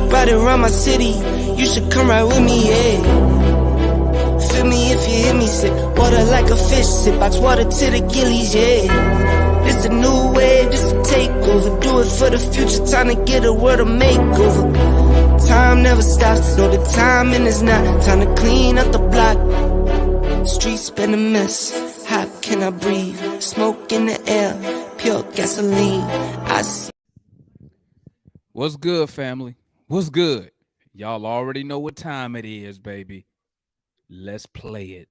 Ride around my city, you should come right with me, yeah. Feel me if you hear me sip, water like a fish sip, box water to the gillies, yeah. This a new wave, this a takeover, do it for the future, time to get a world a makeover. Time never stops, no the timing is not, time to clean up the block. Streets been a mess, how can I breathe? Smoke in the air, pure gasoline, I see. What's good, family? What's good? Y'all already know what time it is, baby. Let's play it.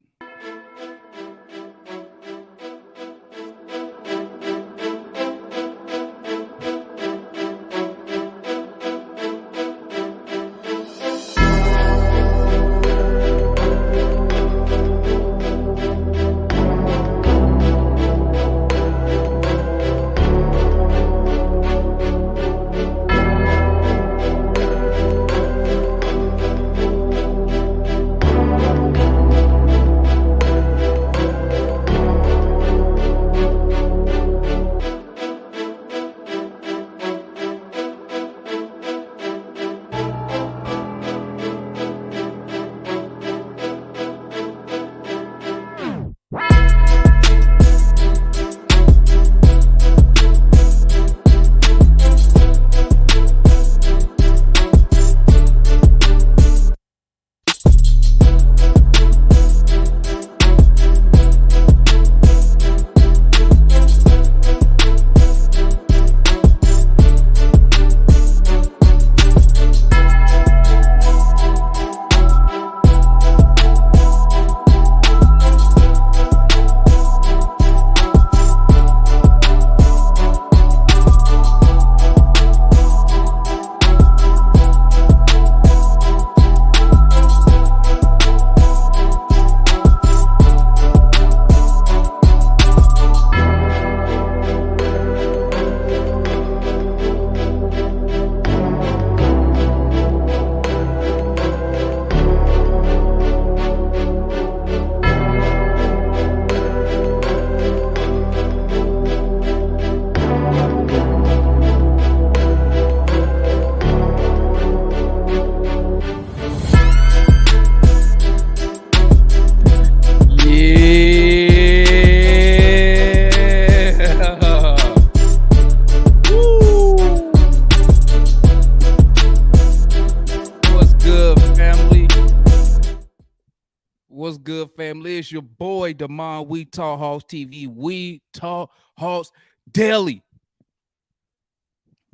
What's good, family? It's your boy, Damon. We Talk Hawks TV. We Talk Hawks Daily.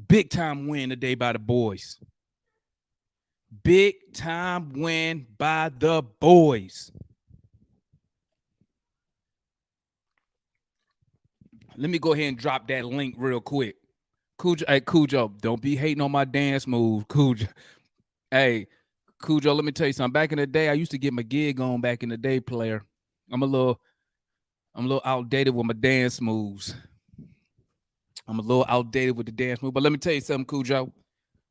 Big time win today by the boys. Big time win by the boys. Let me go ahead and drop that link real quick. Cujo, hey, Cujo, don't be hating on my dance move, Cujo. Hey, Cujo, let me tell you something. Back in the day, I used to get my gig on back in the day, player. I'm a little outdated with my dance moves. I'm a little outdated with the dance move. But let me tell you something, Cujo.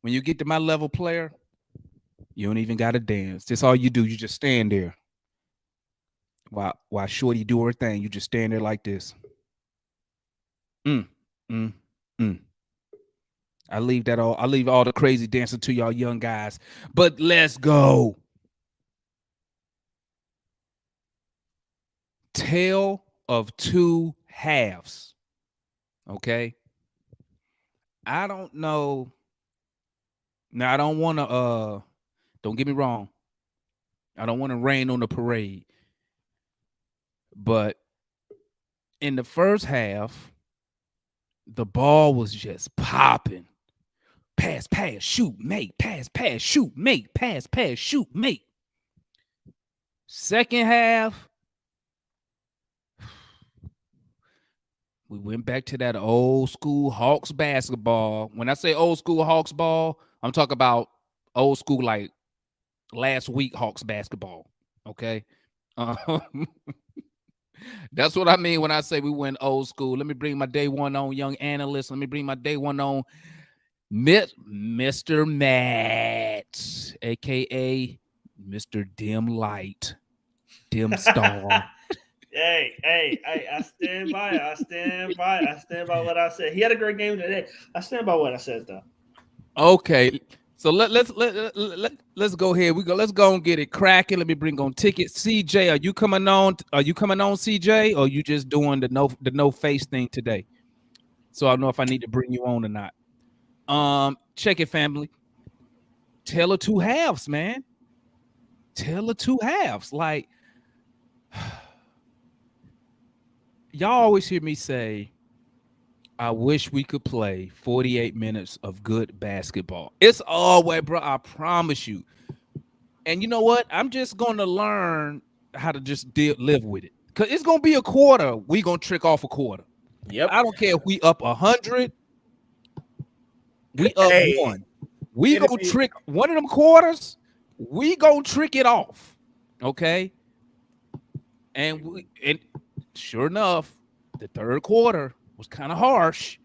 When you get to my level, player, you don't even got to dance. That's all you do. You just stand there. While Shorty do her thing, you just stand there like this. I leave all the crazy dancing to y'all young guys. But let's go. Tale of two halves. Okay. I don't know. Now I don't want to don't get me wrong. I don't want to rain on the parade. But in the first half, the ball was just popping. Pass, shoot, make. Pass, shoot, make. Pass, shoot, make. Second half, we went back to that old school Hawks basketball. When I say old school Hawks ball, I'm talking about old school like last week Hawks basketball. Okay. That's what I mean when I say we went old school. Let me bring my day one on young analyst. Let me bring my day one on Mr. Matt, a.k.a. Mr. Dim Light, Dim Star. Hey, I stand by it. I stand by what I said. He had a great game today. I stand by what I said, though. Okay. So let's go ahead. Let's go and get it cracking. Let me bring on tickets. CJ, are you coming on? Are you coming on, CJ? Or are you just doing the no face thing today? So I know if I need to bring you on or not. Check it, family. Tell of two halves, man. Tell of two halves. Like y'all always hear me say, I wish we could play 48 minutes of good basketball. It's always, bro. I promise you. And you know what? I'm just gonna learn how to just live with it. Cause it's gonna be a quarter. We gonna trick off a quarter. Yep. I don't care if we up 100. We up one. We gonna trick one of them quarters. We gonna trick it off. Okay. And sure enough, the third quarter was kind of harsh.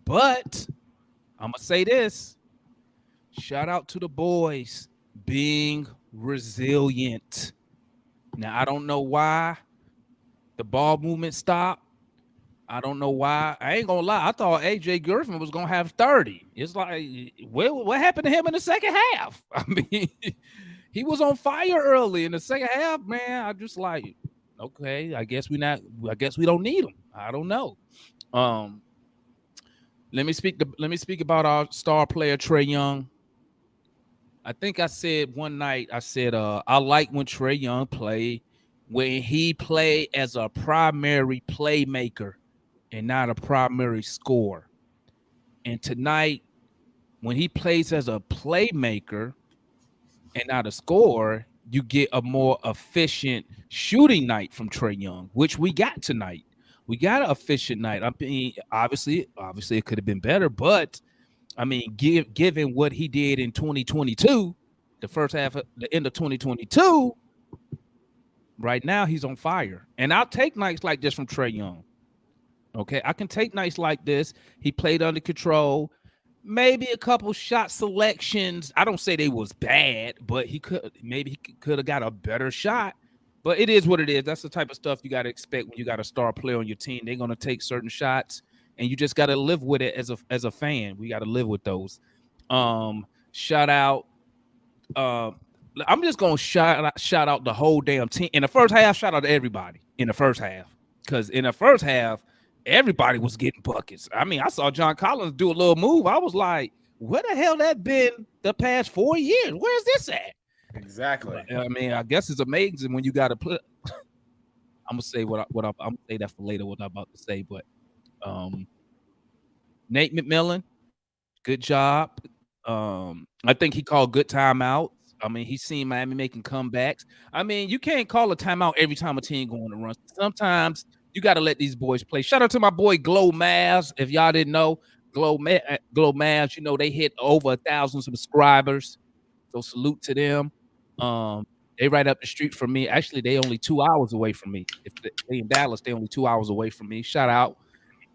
But I'm gonna say this. Shout out to the boys being resilient. Now I don't know why the ball movement stopped. I don't know why. I ain't gonna lie. I thought AJ Griffin was gonna have 30. It's like, what happened to him in the second half? I mean, he was on fire early in the second half, man. I'm just like, okay, I guess we don't need him. I don't know. Let me speak about our star player Trae Young. I think I said one night, I like when Trae Young played, when he played as a primary playmaker and not a primary scorer. And tonight, when he plays as a playmaker and not a scorer, you get a more efficient shooting night from Trae Young, which we got tonight. We got an efficient night. I mean, obviously it could have been better, but I mean, given what he did in 2022, the first half, the end of 2022, right now he's on fire. And I'll take nights like this from Trae Young. Okay, I can take nights like this. He played under control. Maybe a couple shot selections. I don't say they was bad, but he could have got a better shot. But it is what it is. That's the type of stuff you got to expect when you got a star player on your team. They're gonna take certain shots, and you just got to live with it as a fan. We got to live with those. Shout out. I'm just gonna shout out the whole damn team in the first half. Shout out to everybody in the first half, because in the first half, everybody was getting buckets. I mean, I saw John Collins do a little move. I was like, where the hell that been the past 4 years? Where's this at? Exactly. I mean, I guess it's amazing when you got to put. I'm gonna say I'm gonna say that for later. What I'm about to say, but Nate McMillan, good job. I think he called good timeouts. I mean, he's seen Miami making comebacks. I mean, you can't call a timeout every time a team going to run. Sometimes you got to let these boys play. Shout out to my boy Glow Mavs. If y'all didn't know, Glow Mavs, you know, they hit over 1,000 subscribers. So salute to them. They right up the street from me. Actually, they only 2 hours away from me. If they in Dallas, they only 2 hours away from me. Shout out.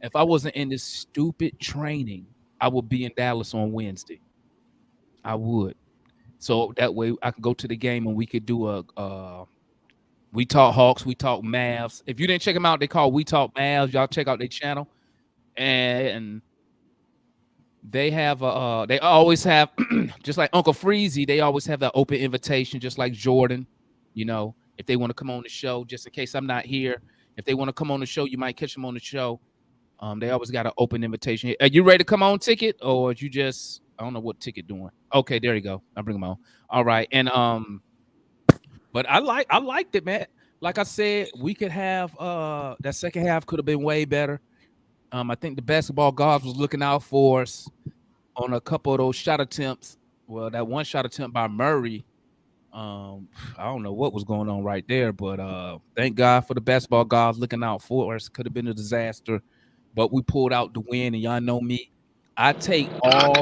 If I wasn't in this stupid training, I would be in Dallas on Wednesday. I would. So that way I could go to the game and we could do We Talk Hawks, We Talk Mavs. If you didn't check them out, they call We Talk Mavs. Y'all check out their channel. And they have they always have just like Uncle Freezy, they always have that open invitation, just like Jordan, you know, if they want to come on the show, just in case I'm not here. If they want to come on the show, you might catch them on the show. They always got an open invitation. Are you ready to come on, Ticket? Or you just, I don't know what Ticket doing. Okay, there you go. I'll bring them on. All right. And but I liked it, man. Like I said, we could have that second half could have been way better. I think the basketball gods was looking out for us on a couple of those shot attempts. Well, that one shot attempt by Murray, I don't know what was going on right there, but thank God for the basketball gods looking out for us. Could have been a disaster, but we pulled out the win, and y'all know me. I take all.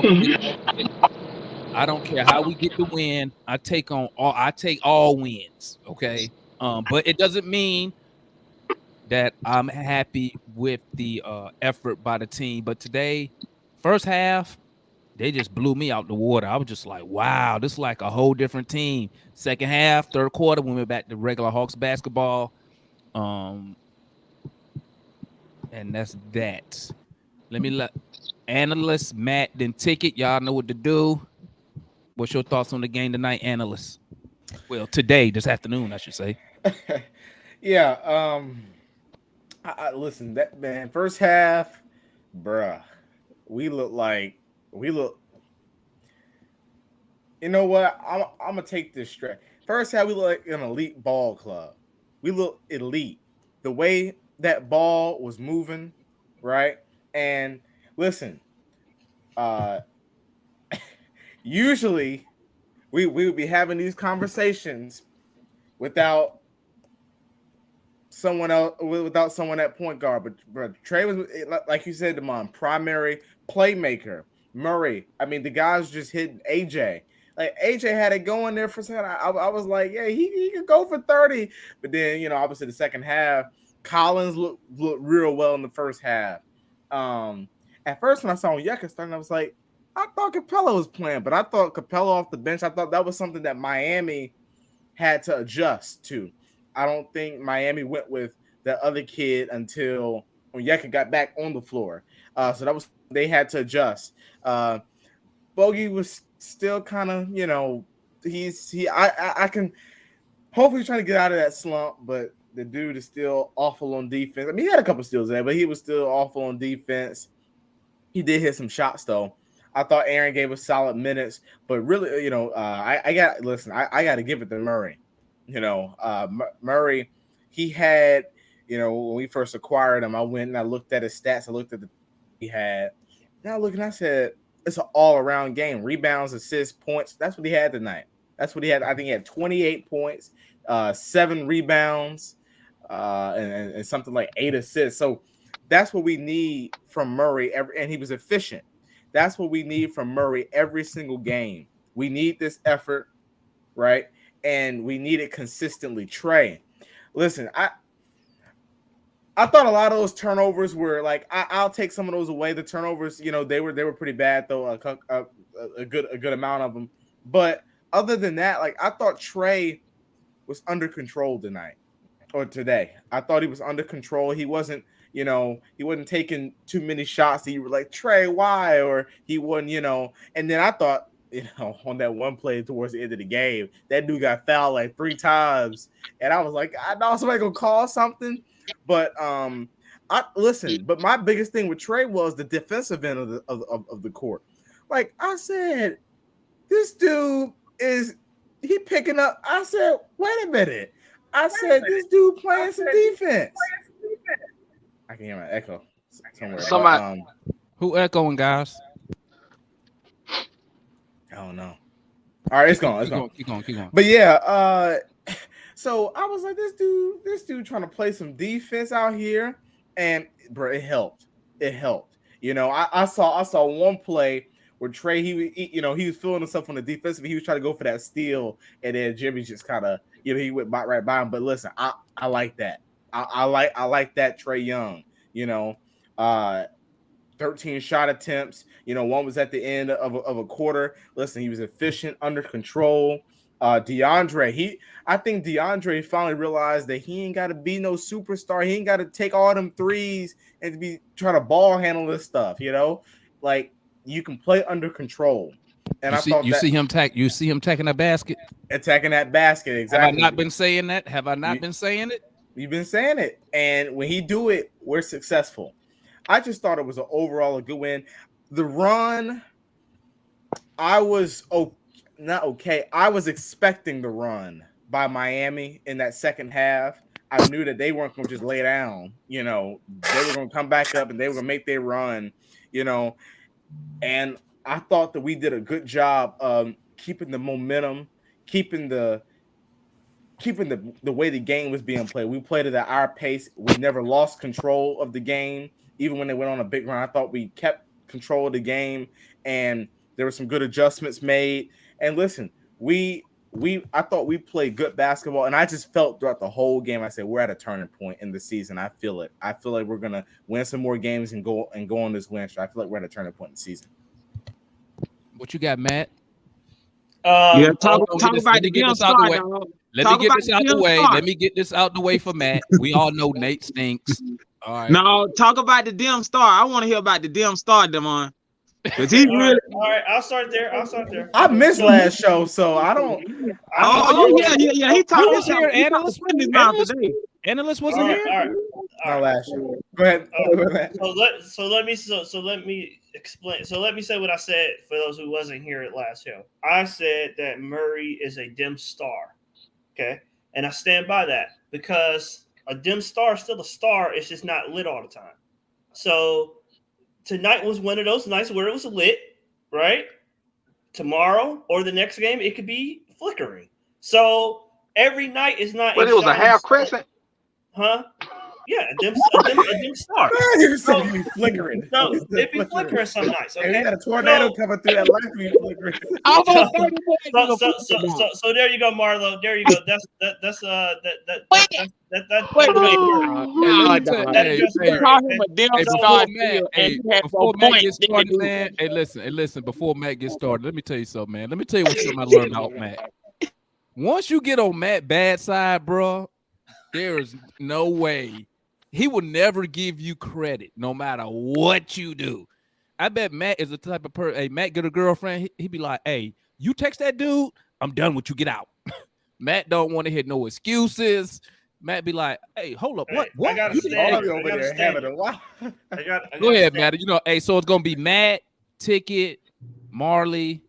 I don't care how we get the win. I take all wins. Okay. But it doesn't mean that I'm happy with the effort by the team. But today, first half, they just blew me out the water. I was just like, wow, this is like a whole different team. Second half, third quarter, we went back to regular Hawks basketball. And that's that. Let me let analyst Matt then Ticket. Y'all know what to do. What's your thoughts on the game tonight, analyst? Well, today, this afternoon, I should say. Yeah. Listen, that man, first half, bruh, we look. You know what? I'm gonna take this straight. First half, we look like an elite ball club. We look elite. The way that ball was moving, right? And listen, uh, usually we would be having these conversations without someone else, without someone at point guard. But Trey was, like you said, Demond, primary playmaker. Murray, I mean, the guys just hitting AJ. Like AJ had it going there for a second. I was like, yeah, he could go for 30. But then, obviously the second half, Collins looked real well in the first half. At first when I saw Onyeka starting, I was like, I thought Capella was playing, but I thought Capella off the bench. I thought that was something that Miami had to adjust to. I don't think Miami went with the other kid until Onyeka got back on the floor. So that was, they had to adjust. Bogey was still kind of, I can hopefully trying to get out of that slump, but the dude is still awful on defense. I mean, he had a couple steals there, but he was still awful on defense. He did hit some shots though. I thought Aaron gave us solid minutes, but really, I got to give it to Murray. Murray, he had, when we first acquired him, I went and I looked at his stats. I looked at the he had. Now looking, I said, it's an all-around game. Rebounds, assists, points. That's what he had tonight. That's what he had. I think he had 28 points, 7 rebounds, and something like 8 assists. So that's what we need from Murray. And he was efficient. That's what we need from Murray every single game. We need this effort, right? And we need it consistently. Trey, listen, I thought a lot of those turnovers were like, I'll take some of those away. The turnovers, they were pretty bad though, a good amount of them. But other than that, like I thought Trey was under control tonight or today. I thought he was under control. He wasn't, he wasn't taking too many shots that you were like, Trey, why? Or he wasn't, and then I thought, on that one play towards the end of the game, that dude got fouled like 3 times. And I was like, I know somebody gonna call something. But but my biggest thing with Trey was the defensive end of the court. Like I said, this dude he picking up. I said, wait a minute. I said, this dude playing some defense. I can hear my echo somewhere. Somebody, who echoing, guys? I don't know. All right, it's gone. Keep going. But yeah, so I was like, this dude trying to play some defense out here, and bro, it helped. I saw one play where Trey, he was feeling himself on the defensive. He was trying to go for that steal, and then Jimmy just kind of, he went right by him. But listen, I like that. I like that Trey Young. 13 shot attempts. One was at the end of a quarter. Listen, he was efficient, under control. DeAndre, I think DeAndre finally realized that he ain't got to be no superstar. He ain't got to take all them threes and be trying to ball handle this stuff. Like you can play under control. And you see him taking a basket, attacking that basket. Exactly. Have I not been saying that? Have I not been saying it? You've been saying it, and when he do it, we're successful. I just thought it was overall a good win. The run, I was not okay. I was expecting the run by Miami in that second half. I knew that they weren't going to just lay down. They were going to come back up and they were going to make their run. And I thought that we did a good job of keeping the momentum, keeping the way the game was being played. We played it at our pace. We never lost control of the game. Even when they went on a big run, I thought we kept control of the game, and there were some good adjustments made. And listen, I thought we played good basketball, and I just felt throughout the whole game, I said, we're at a turning point in the season. I feel it. I feel like we're gonna win some more games and go on this win streak. I feel like we're at a turning point in the season. What you got, Matt? talk about the damn star, dog. Let me get this out the way. Let me get this out the way for Matt. We all know Nate stinks. All right. No, talk about the damn star. I want to hear about the damn star, Demon. Because he really. All right, I'll start there. I missed last show, so I don't. Yeah. He talked. You was here, analyst. His mouth today. Analyst All wasn't right, here. all right. No last show. Go ahead. So let me explain. So let me say what I said for those who wasn't here at last show. I said that Murray is a dim star. Okay, and I stand by that because a dim star is still a star. It's just not lit all the time. So tonight was one of those nights where it was lit, right? Tomorrow or the next game, it could be flickering. So every night is not. But it was a half crescent. Huh? Yeah, a dim star. You said you be flickering. No, it be flickering some nights. Hey, Okay, you got a tornado coming through that light be flickering. So there you go, Marlo. There you go. That's Before Matt gets started, man. Hey, listen. Before Matt gets started, let me tell you something, man. Let me tell you something I learned about Matt. Once you get on Matt's bad side, bro, there is no way he will never give you credit, no matter what you do. I bet Matt is the type of person. Hey, Matt get a girlfriend. He'd be like, "Hey, you text that dude, I'm done with you. Get out." Matt don't want to hear no excuses. Matt be like, "Hey, hold up, what? I gotta You stand. Over there having a while. Go ahead, Matt. You know, hey, so it's gonna be Matt, Ticket, Marley,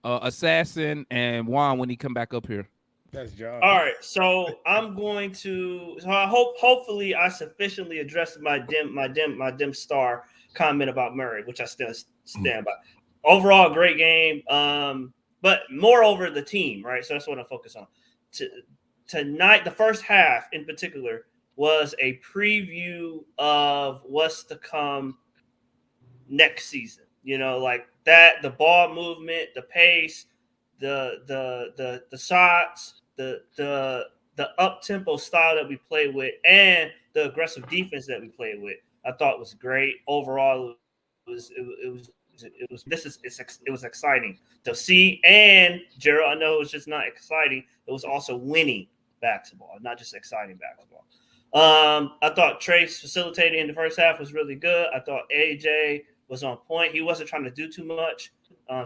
Assassin, and Juan when he come back up here. That's John. All right, so I'm going to. So hopefully I sufficiently addressed my dim star comment about Murray, which I still stand by. Overall, great game. But moreover, the team, right? So that's what I'm focused on. Tonight, the first half in particular was a preview of what's to come next season. You know, like that, the ball movement, the pace, the shots, the up tempo style that we play with, and the aggressive defense that we played with. I thought was great overall. It was exciting to see. And Gerald, I know it was just not exciting. It was also winning basketball, not just exciting basketball. I thought Trace facilitating in the first half was really good. I thought AJ was on point. He wasn't trying to do too much.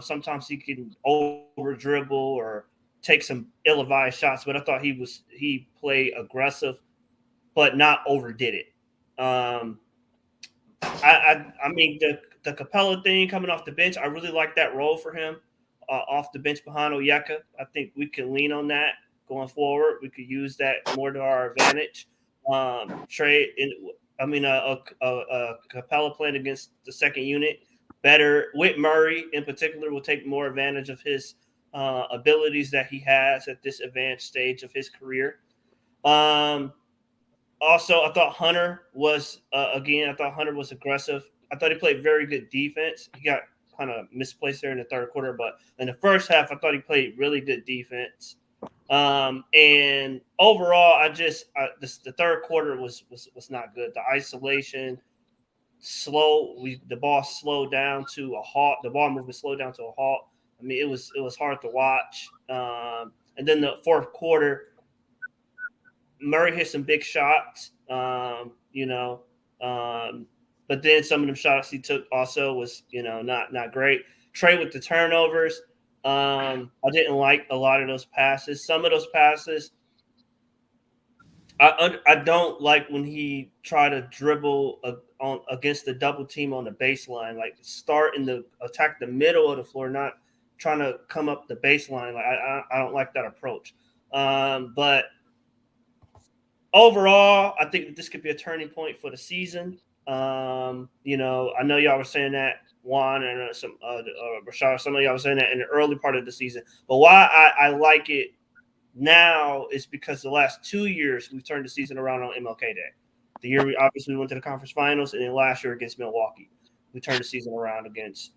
Sometimes he can over dribble or take some ill-advised shots, but I thought he played aggressive, but not overdid it. I mean the Capella thing coming off the bench, I really like that role for him off the bench behind Onyeka. I think we can lean on that going forward. We could use that more to our advantage. Capella playing against the second unit better with Murray in particular will take more advantage of his abilities that he has at this advanced stage of his career. Also, I thought Hunter was aggressive. I thought he played very good defense. He got kind of misplaced there in the third quarter, but in the first half, I thought he played really good defense. And overall, the third quarter was not good. The isolation, the ball slowed down to a halt. The ball movement slowed down to a halt. I mean, it was hard to watch. And then the fourth quarter, Murray hit some big shots, but then some of them shots he took also was, not great. Trey with the turnovers. I didn't like a lot of those passes. Some of those passes, I don't like when he tried to dribble against the double team on the baseline, like attack the middle of the floor, not trying to come up the baseline. Like I don't like that approach. But overall, I think that this could be a turning point for the season. I know y'all were saying that, Juan and Rashad, some of y'all were saying that in the early part of the season. But why I like it now is because the last 2 years we've turned the season around on MLK Day. The year we obviously went to the conference finals, and then last year against Milwaukee, we turned the season around against,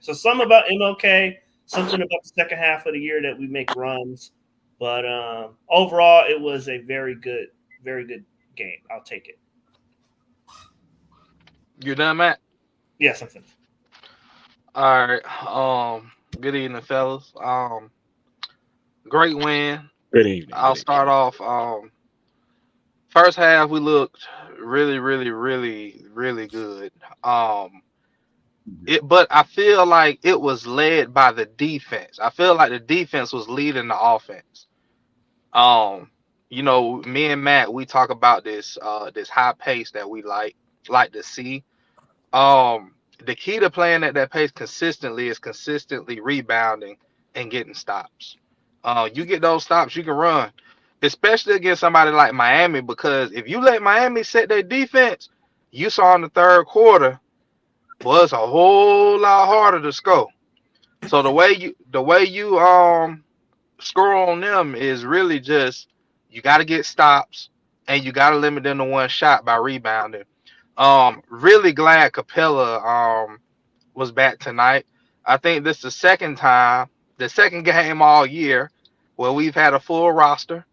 So something about MLK, something about the second half of the year that we make runs. But overall, it was a very good game. I'll take it. You done, Matt? Yes, I'm finished. All right. Good evening, fellas. Great win. Good evening. I'll start off. First half we looked really, really, really, really good. but I feel like it was led by the defense. I feel like the defense was leading the offense. Me and Matt, we talk about this high pace that we like to see. The key to playing at that pace consistently is consistently rebounding and getting stops. You get those stops, you can run, especially against somebody like Miami, because if you let Miami set their defense, you saw in the third quarter, well, it's a whole lot harder to score. So the way you score on them is really just you got to get stops and you got to limit them to one shot by rebounding. Really glad Capella was back tonight. I think this is the second game all year where we've had a full roster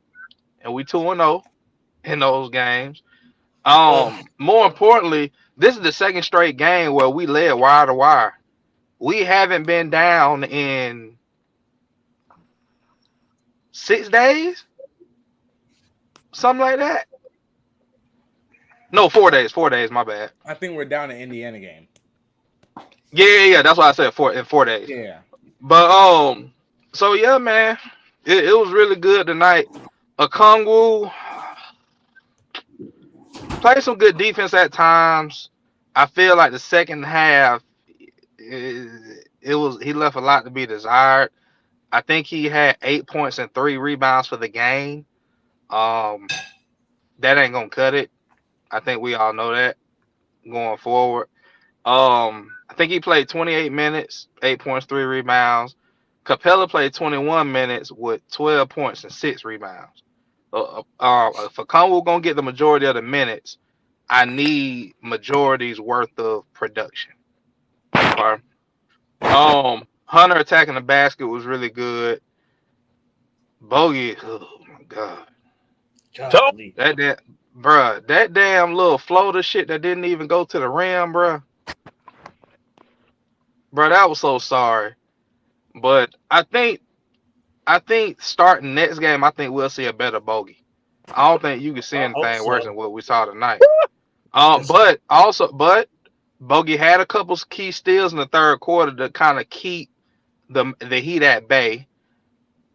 and we 2-0 in those games. More importantly, this is the second straight game where we led wire to wire. We haven't been down in 6 days, something like that. No, 4 days. 4 days. My bad. I think we're down in Indiana game. Yeah. That's why I said 4 days. Yeah. But so yeah, man, it was really good tonight. Okongwu played some good defense at times. I feel like the second half, he left a lot to be desired. I think he had 8 points and 3 rebounds for the game. That ain't gonna cut it. I think we all know that going forward. I think he played 28 minutes, 8 points, 3 rebounds. Capella played 21 minutes with 12 points and 6 rebounds. If Okongwu gonna get the majority of the minutes, I need majority's worth of production. Okay. Hunter attacking the basket was really good. Bogey, oh my god. That damn little floater shit that didn't even go to the rim, bruh. Bruh, that was so sorry. But I think starting next game, I think we'll see a better Bogey. I don't think you can see anything worse than what we saw tonight. But Bogey had a couple key steals in the third quarter to kind of keep the Heat at bay.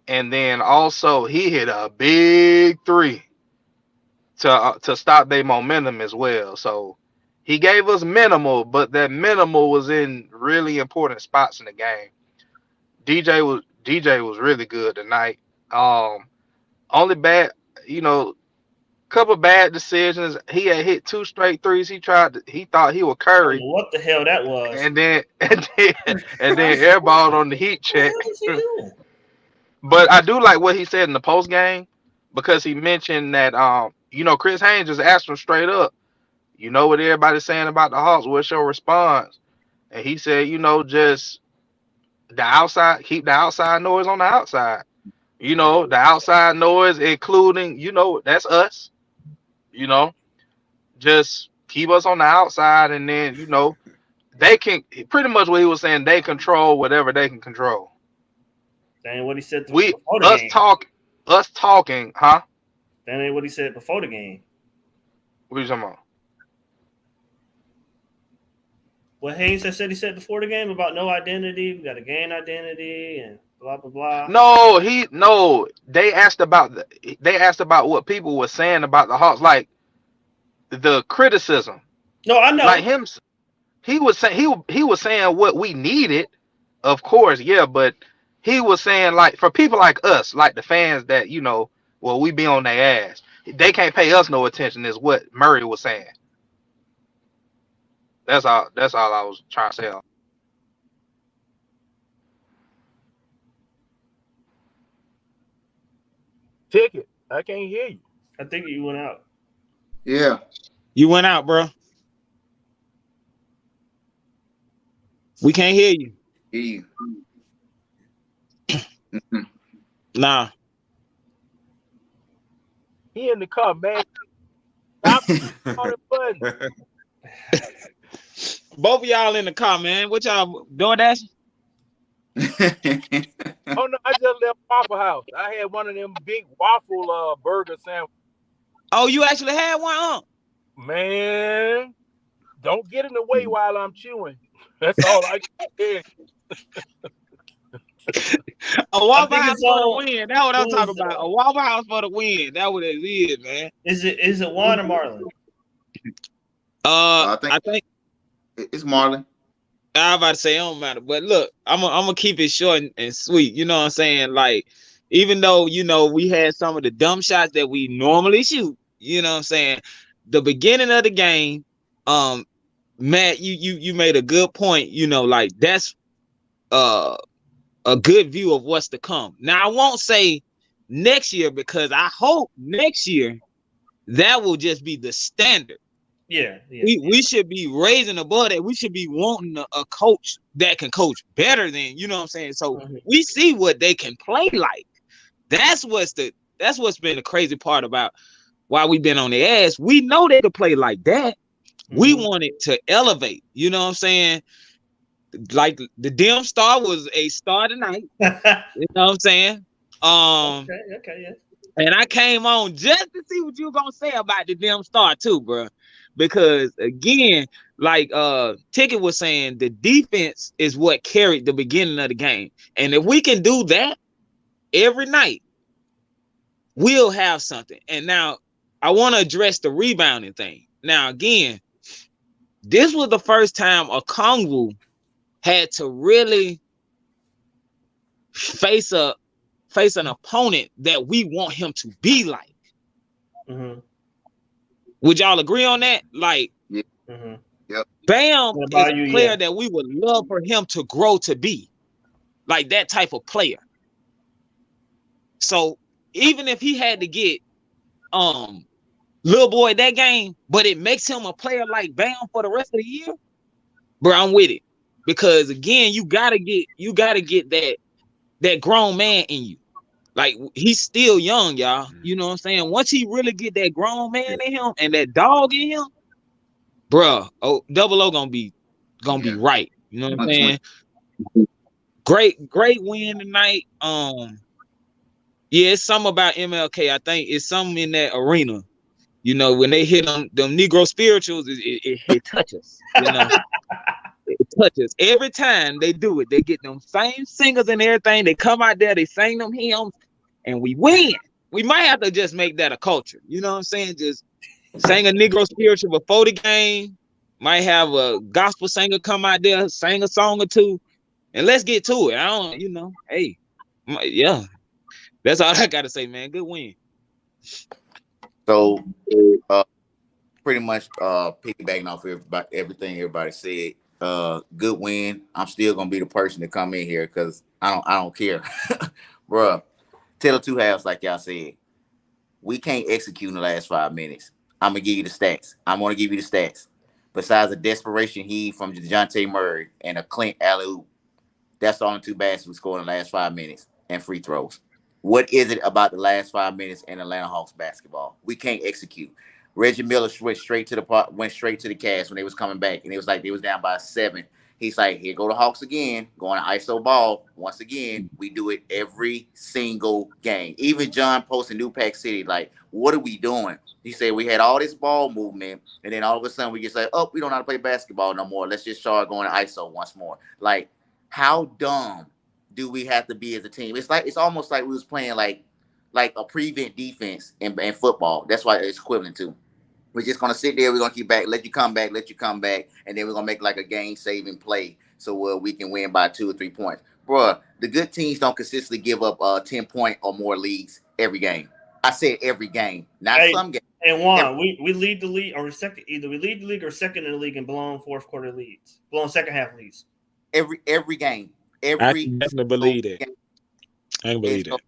And then also he hit a big 3 to stop their momentum as well. So he gave us minimal, but that minimal was in really important spots in the game. DJ was really good tonight. Only bad, couple bad decisions. He had hit 2 straight threes. He thought he was Curry. What the hell that was? And then airballed on the Heat check. But I do like what he said in the post game, because he mentioned that Chris Haynes just asked him straight up, what everybody's saying about the Hawks, what's your response? And he said, just the outside, keep the outside noise on the outside. The outside noise, including, that's us. Just keep us on the outside, and then, they can, pretty much what he was saying, they control whatever they can control. That ain't what he said before the game. Us talking, huh? That ain't what he said before the game. What are you talking about? What Haynes said he said before the game about no identity, we got to gain identity and blah blah blah. No, they asked about what people were saying about the Hawks, like the criticism. No, I know. Like him, he was saying what we needed, of course, yeah, but he was saying, like, for people like us, like the fans that we be on their ass. They can't pay us no attention, is what Murray was saying. That's all I was trying to say. Ticket, I can't hear you. I think you went out. Yeah. You went out, bro. We can't hear you. Hear you. Nah. He in the car, man. Stop on the button. Both of y'all in the car, man. What y'all doing that? Oh no, I just left Waffle House. I had one of them big waffle burger sandwiches. Oh, you actually had one, huh? Man, don't get in the way while I'm chewing. That's all I can. A Waffle think House it's for the on- win. That's what I'm who talking is that? about. A Waffle House for the win. That's what it is, man. Is it Juan or Marlon? I think it's Marlon. I'm about to say it don't matter, but look, I'm gonna keep it short and sweet. You know what I'm saying? Like, even though we had some of the dumb shots that we normally shoot, you know what I'm saying? The beginning of the game, Matt, you made a good point. Like that's a good view of what's to come. Now I won't say next year because I hope next year that will just be the standard. Yeah. We should be raising above that. We should be wanting a coach that can coach better than, you know what I'm saying? So we see what they can play like. That's what's been the crazy part about why we've been on their ass. We know they could play like that. We want it to elevate. You know what I'm saying? Like the Dim Star was a star tonight. You know what I'm saying? Okay, yeah. And I came on just to see what you were gonna say about the Dim Star too, bro. Because again, like Ticket was saying, the defense is what carried the beginning of the game. And if we can do that every night, we'll have something. And now I want to address the rebounding thing. Now, again, this was the first time Okongwu had to really face an opponent that we want him to be like. Would y'all agree on that? Like, Yep. Bam is a player that we would love for him to grow to be, like that type of player. So even if he had to get little boy that game, but it makes him a player like Bam for the rest of the year, bro, I'm with it. Because again, you gotta get that grown man in you. Like, he's still young, y'all. You know what I'm saying? Once he really get that grown man in him and that dog in him, bro, Double O gonna be right. You know what I'm saying? Great win tonight. Yeah, it's something about MLK. I think it's something in that arena. When they hit them Negro spirituals, it touches. It touches every time they do it. They get them same singers and everything. They come out there, they sing them hymns, and we win. We might have to just make that a culture. You know what I'm saying? Just sing a Negro spiritual before the game. Might have a gospel singer come out there, sing a song or two, and let's get to it. Hey, yeah. That's all I gotta say, man. Good win. So, pretty much piggybacking off about everything everybody said. Good win. I'm still gonna be the person to come in here because I don't care, bruh. Tell the two halves like y'all said. We can't execute in the last 5 minutes. I'm gonna give you the stats. I'm gonna give you the stats. Besides a desperation heave from DeJounte Murray and a Clint alley-oop, that's the only two baskets we scored in the last 5 minutes and free throws. What is it about the last 5 minutes in Atlanta Hawks basketball? We can't execute. Reggie Miller went straight to the Cavs when they was coming back, and it was like they was down by 7. He's like, here go the Hawks again, going to ISO ball. Once again, we do it every single game. Even John Post in New Pack City, like, what are we doing? He said we had all this ball movement, and then all of a sudden we just like, oh, we don't know how to play basketball no more. Let's just start going to ISO once more. Like, how dumb do we have to be as a team? It's almost like we was playing like a prevent defense in football. That's why it's equivalent to. We're just gonna sit there. We're gonna keep back, let you come back, and then we're gonna make like a game-saving play so we can win by 2 or 3 points. Bruh, the good teams don't consistently give up 10-point or more leads every game. I said every game, not some games. And Juan, we lead the league or second. Either we lead the league or second in the league and blown fourth quarter leads, blown second half leads. Every game. I can definitely believe it. I can believe it.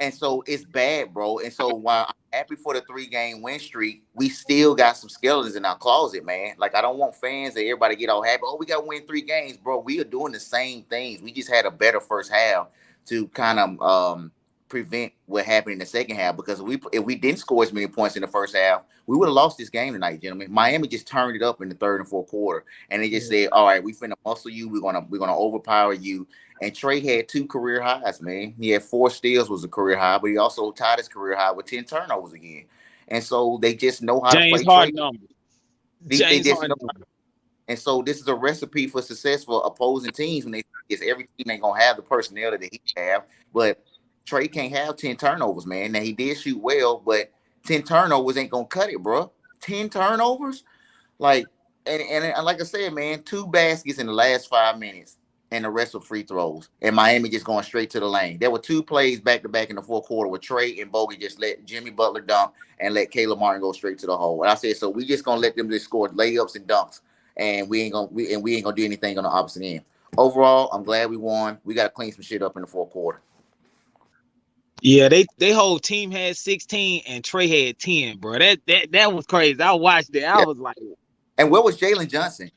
And so it's bad, bro. And so while I'm happy for the 3-game win streak, we still got some skeletons in our closet, man. Like, I don't want fans that everybody get all happy. Oh, we got to win 3 games, bro. We are doing the same things. We just had a better first half to kind of prevent what happened in the second half. Because if we didn't score as many points in the first half, we would have lost this game tonight, gentlemen. Miami just turned it up in the third and fourth quarter, and they just said, "All right, we finna muscle you. We're gonna overpower you." And Trey had 2 career highs, man. He had 4 steals was a career high, but he also tied his career high with 10 turnovers again. And so they just know how to play Trey. And so this is a recipe for success for opposing teams when they guess every team ain't gonna have the personnel that he have. But Trey can't have 10 turnovers, man. Now he did shoot well, but 10 turnovers ain't gonna cut it, bro. 10 turnovers, like, and like I said, man, 2 baskets in the last 5 minutes, and the rest were free throws. And Miami just going straight to the lane. There were 2 plays back to back in the fourth quarter where Trey and Bogey just let Jimmy Butler dunk and let Caleb Martin go straight to the hole. And I said, so we just gonna let them just score layups and dunks, and we ain't gonna do anything on the opposite end. Overall, I'm glad we won. We got to clean some shit up in the fourth quarter. Yeah, they whole team had 16 and Trey had 10, bro. That was crazy. I watched it. I was like, and where was Jalen Johnson?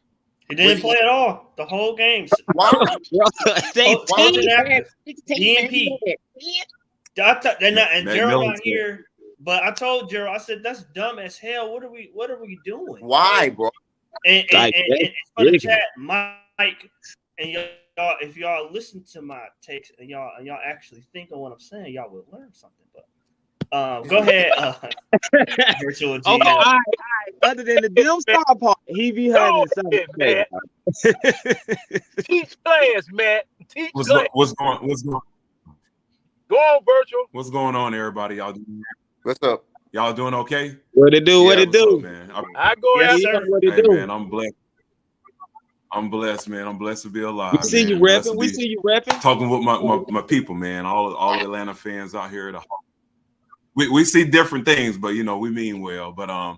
He didn't play at all the whole game. Why? They DNP. And Gerald not here, but I told Gerald, I said that's dumb as hell. What are we doing? Why, bro? And for the chat, Mike and y'all, if y'all listen to my takes and y'all actually think on what I'm saying, y'all will learn something. But go ahead, virtual G. Okay, all right. Other than the dim star part, he be having something. Man. Teach class, Matt. Teach class. What's going on? Go on, virtual. What's going on, everybody? Y'all doing? What's up? Y'all doing okay? What it do? What it do, man? I go yes, after. sir. Hey, man, I'm blessed. I'm blessed, man. I'm blessed to be alive. We see you repping. We see you repping. Talking with my people, man. All the Atlanta fans out here. We see different things, but you know we mean well. But I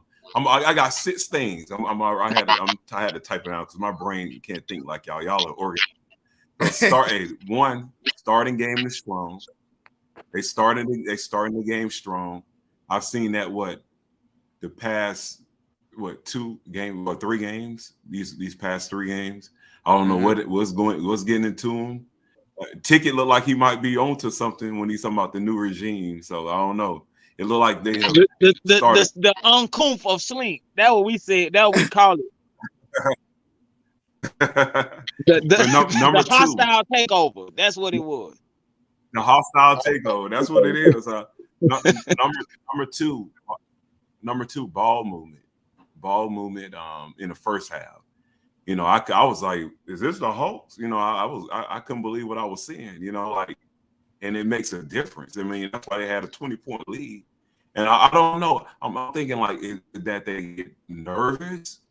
got 6 things. I had to type it out because my brain can't think like y'all. Y'all are organized. Starting game is strong. They starting the game strong. I've seen that the past 3 games. These past 3 games. I don't know what's getting into him. Ticket looked like he might be onto something when he's talking about the new regime. So I don't know. It looked like they the uncoomph of Slink. That's what we said. That's what we call it. Number the hostile takeover. That's what it was. The hostile takeover. That's what it is. Number two, ball movement. In the first half. You know, I was like, is this the hoax? You know, I couldn't believe what I was seeing. You know, like, and it makes a difference. I mean, that's why they had a 20-point lead. And I don't know. I'm thinking like that they get nervous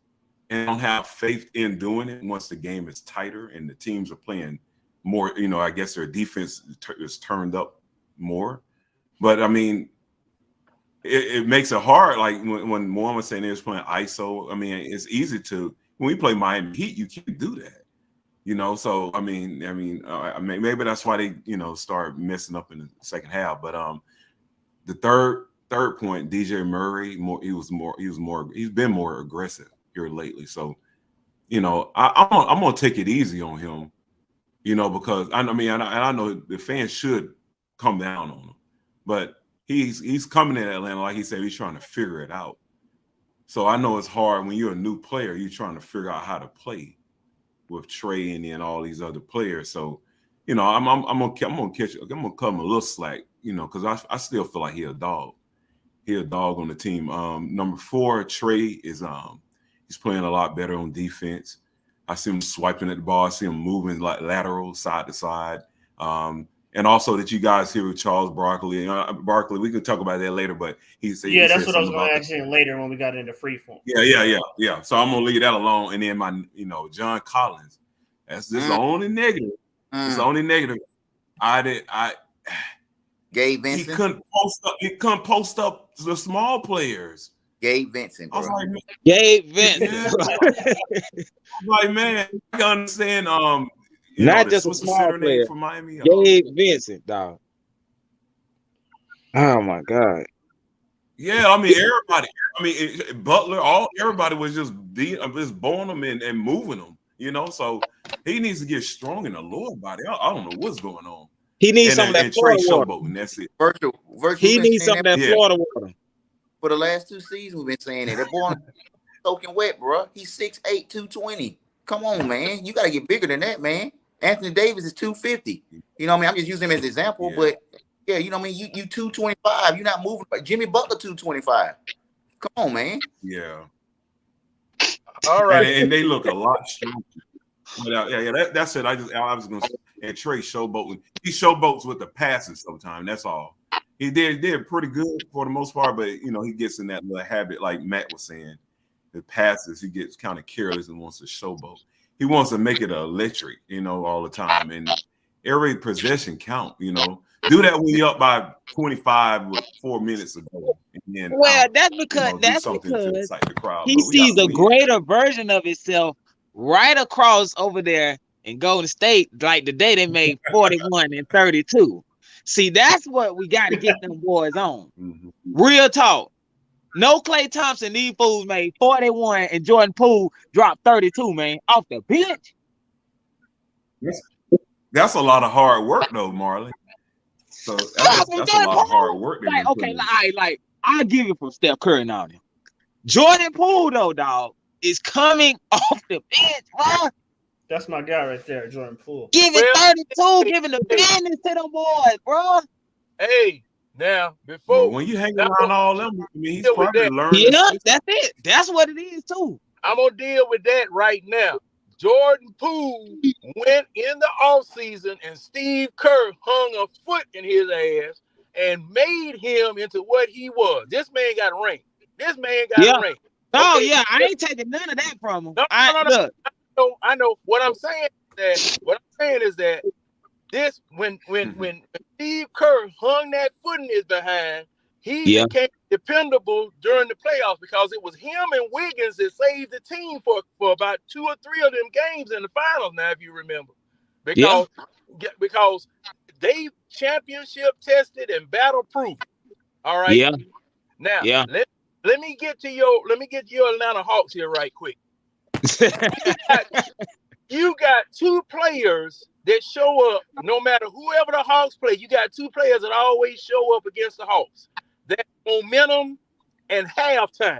and don't have faith in doing it once the game is tighter and the teams are playing more. You know, I guess their defense is turned up more. But I mean, it makes it hard. Like when Mohamed was saying he was playing ISO. I mean, it's easy to when we play Miami Heat, you can't do that. You know, so I mean, maybe that's why they, you know, start messing up in the second half. But the third point, DJ Murray, he's been more aggressive here lately. So, you know, I'm gonna take it easy on him, you know, because I know the fans should come down on him, but he's coming in Atlanta like he said he's trying to figure it out. So I know it's hard when you're a new player, you're trying to figure out how to play with Trey and then all these other players. So, you know, I'm gonna cut him a little slack, you know, because I still feel like he's a dog. He's a dog on the team. Number 4, Trey is he's playing a lot better on defense. I see him swiping at the ball. I see him moving like lateral, side to side. And also that you guys hear with Charles Barkley. Barkley, we can talk about that later, but he said that's what I was going to ask you later when we got into freeform. Yeah. So I'm gonna leave that alone. And then John Collins. That's just the only negative. It's the only negative. Gabe Vincent. He couldn't post up the small players. Gabe Vincent. Bro. I was like, Gabe Vincent. Yeah. Like, man, you can understand. Not just a small player for Miami. Gabe Vincent, dog. Oh my God. Yeah, I mean everybody. I mean Butler. Everybody was just blowing them and moving them. You know, so he needs to get strong in the lower body. I don't know what's going on. He needs some of that Florida water. And that's it. Virtual. He needs some of that Florida water. For the last 2 seasons, we've been saying it. That boy soaking wet, bro. He's 6'8", 220. Come on, man. You got to get bigger than that, man. Anthony Davis is 250. You know what I mean? I'm just using him as an example, but yeah, you know what I mean? You 225. You're not moving. Jimmy Butler 225. Come on, man. Yeah. All right. And they look a lot stronger. But that's it. I was gonna say, and Trey showboating. He showboats with the passes sometimes. That's all. He did pretty good for the most part, but he gets in that little habit, like Matt was saying. The passes, he gets kind of careless and wants to showboat. He wants to make it electric, all the time. And every possession count, Do that when you're up by 25 with 4 minutes ago. And then that's because to excite the crowd. He sees a greater version of himself right across over there in Golden State, like the day they made 41 and 32. See, that's what we got to get them boys on. Mm-hmm. Real talk. No Klay Thompson, these fools made 41 and Jordan Poole dropped 32, man, off the bench. That's a lot of hard work, though, Marley. So that's a lot of hard work. I'll give it from Steph Curry now. Jordan Poole, though, dog, is coming off the bench, bro. That's my guy right there, Jordan Poole. Giving 32, giving the business to them boys, bro. Hey, now before when you hang around all them, he's probably learning. Yeah, that's it. That's what it is too. I'm gonna deal with that right now. Jordan Poole went in the offseason and Steve Kerr hung a foot in his ass and made him into what he was. This man got a ring. This man got a ring. Oh, okay. Yeah, I ain't taking none of that from him. No. I know. What I'm saying is that this when Steve Kerr hung that foot in his behind, he became dependable during the playoffs because it was him and Wiggins that saved the team for about 2 or 3 of them games in the finals. Now, if you remember, because they championship tested and battle proven. All right. Yeah. Now, let me get to your Atlanta Hawks here right quick. You got 2 players that show up no matter whoever the Hawks play. You got 2 players that always show up against the Hawks. That momentum and halftime.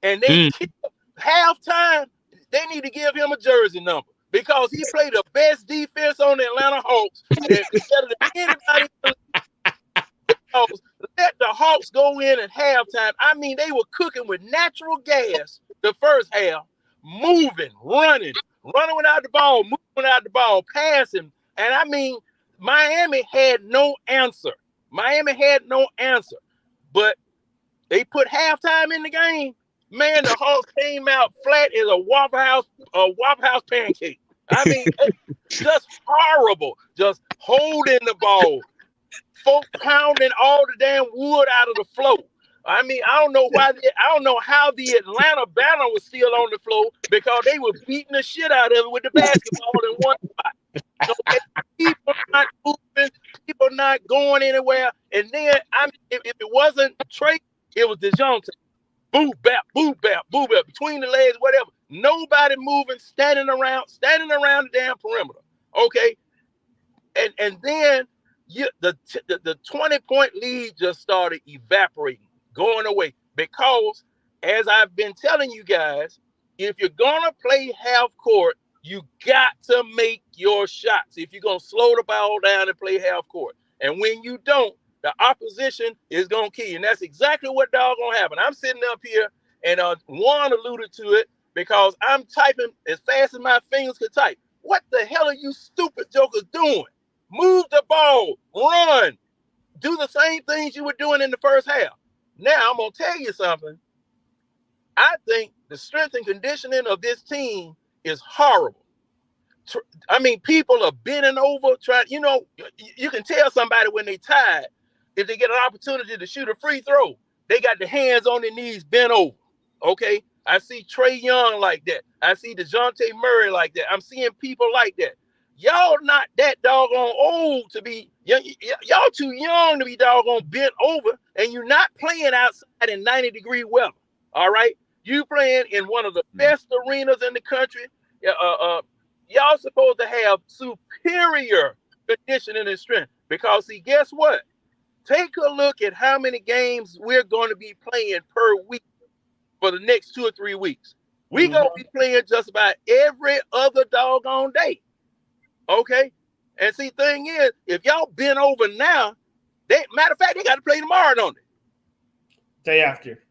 And they halftime, they need to give him a jersey number because he played the best defense on the Atlanta Hawks better than anybody else. Because let the Hawks go in at halftime. I mean, they were cooking with natural gas the first half, moving, running without the ball, moving without the ball, passing. And I mean, Miami had no answer. But they put halftime in the game. Man, the Hawks came out flat as a Waffle House pancake. I mean, just horrible. Just holding the ball. Folk pounding all the damn wood out of the floor. I mean, I don't know how the Atlanta banner was still on the floor because they were beating the shit out of it with the basketball in one spot. So people not moving, people not going anywhere. And then, I mean, if it wasn't Trey, it was DeJounte. Boo bap, between the legs, whatever. Nobody moving, standing around the damn perimeter. Okay, and then the 20-point lead just started evaporating, going away because, as I've been telling you guys, if you're gonna play half court, you got to make your shots. If you're gonna slow the ball down and play half court, and when you don't, the opposition is gonna kill you. And that's exactly what gonna happen. I'm sitting up here, and Juan alluded to it because I'm typing as fast as my fingers could type. What the hell are you stupid jokers doing? Move the ball, run, do the same things you were doing in the first half. Now, I'm going to tell you something. I think the strength and conditioning of this team is horrible. I mean, people are bending over, trying, you can tell somebody when they're tired, if they get an opportunity to shoot a free throw, they got their hands on their knees bent over, okay? I see Trae Young like that. I see DeJounte Murray like that. I'm seeing people like that. Y'all not that doggone old to be, y'all too young to be doggone bent over, and you're not playing outside in 90-degree weather, all right? You playing in one of the best arenas in the country. Y'all supposed to have superior conditioning and strength because, see, guess what? Take a look at how many games we're going to be playing per week for the next 2 or 3 weeks. We're going to be playing just about every other doggone day. Okay? And see, thing is, if y'all been over now, matter of fact, they got to play tomorrow, don't they? Day after.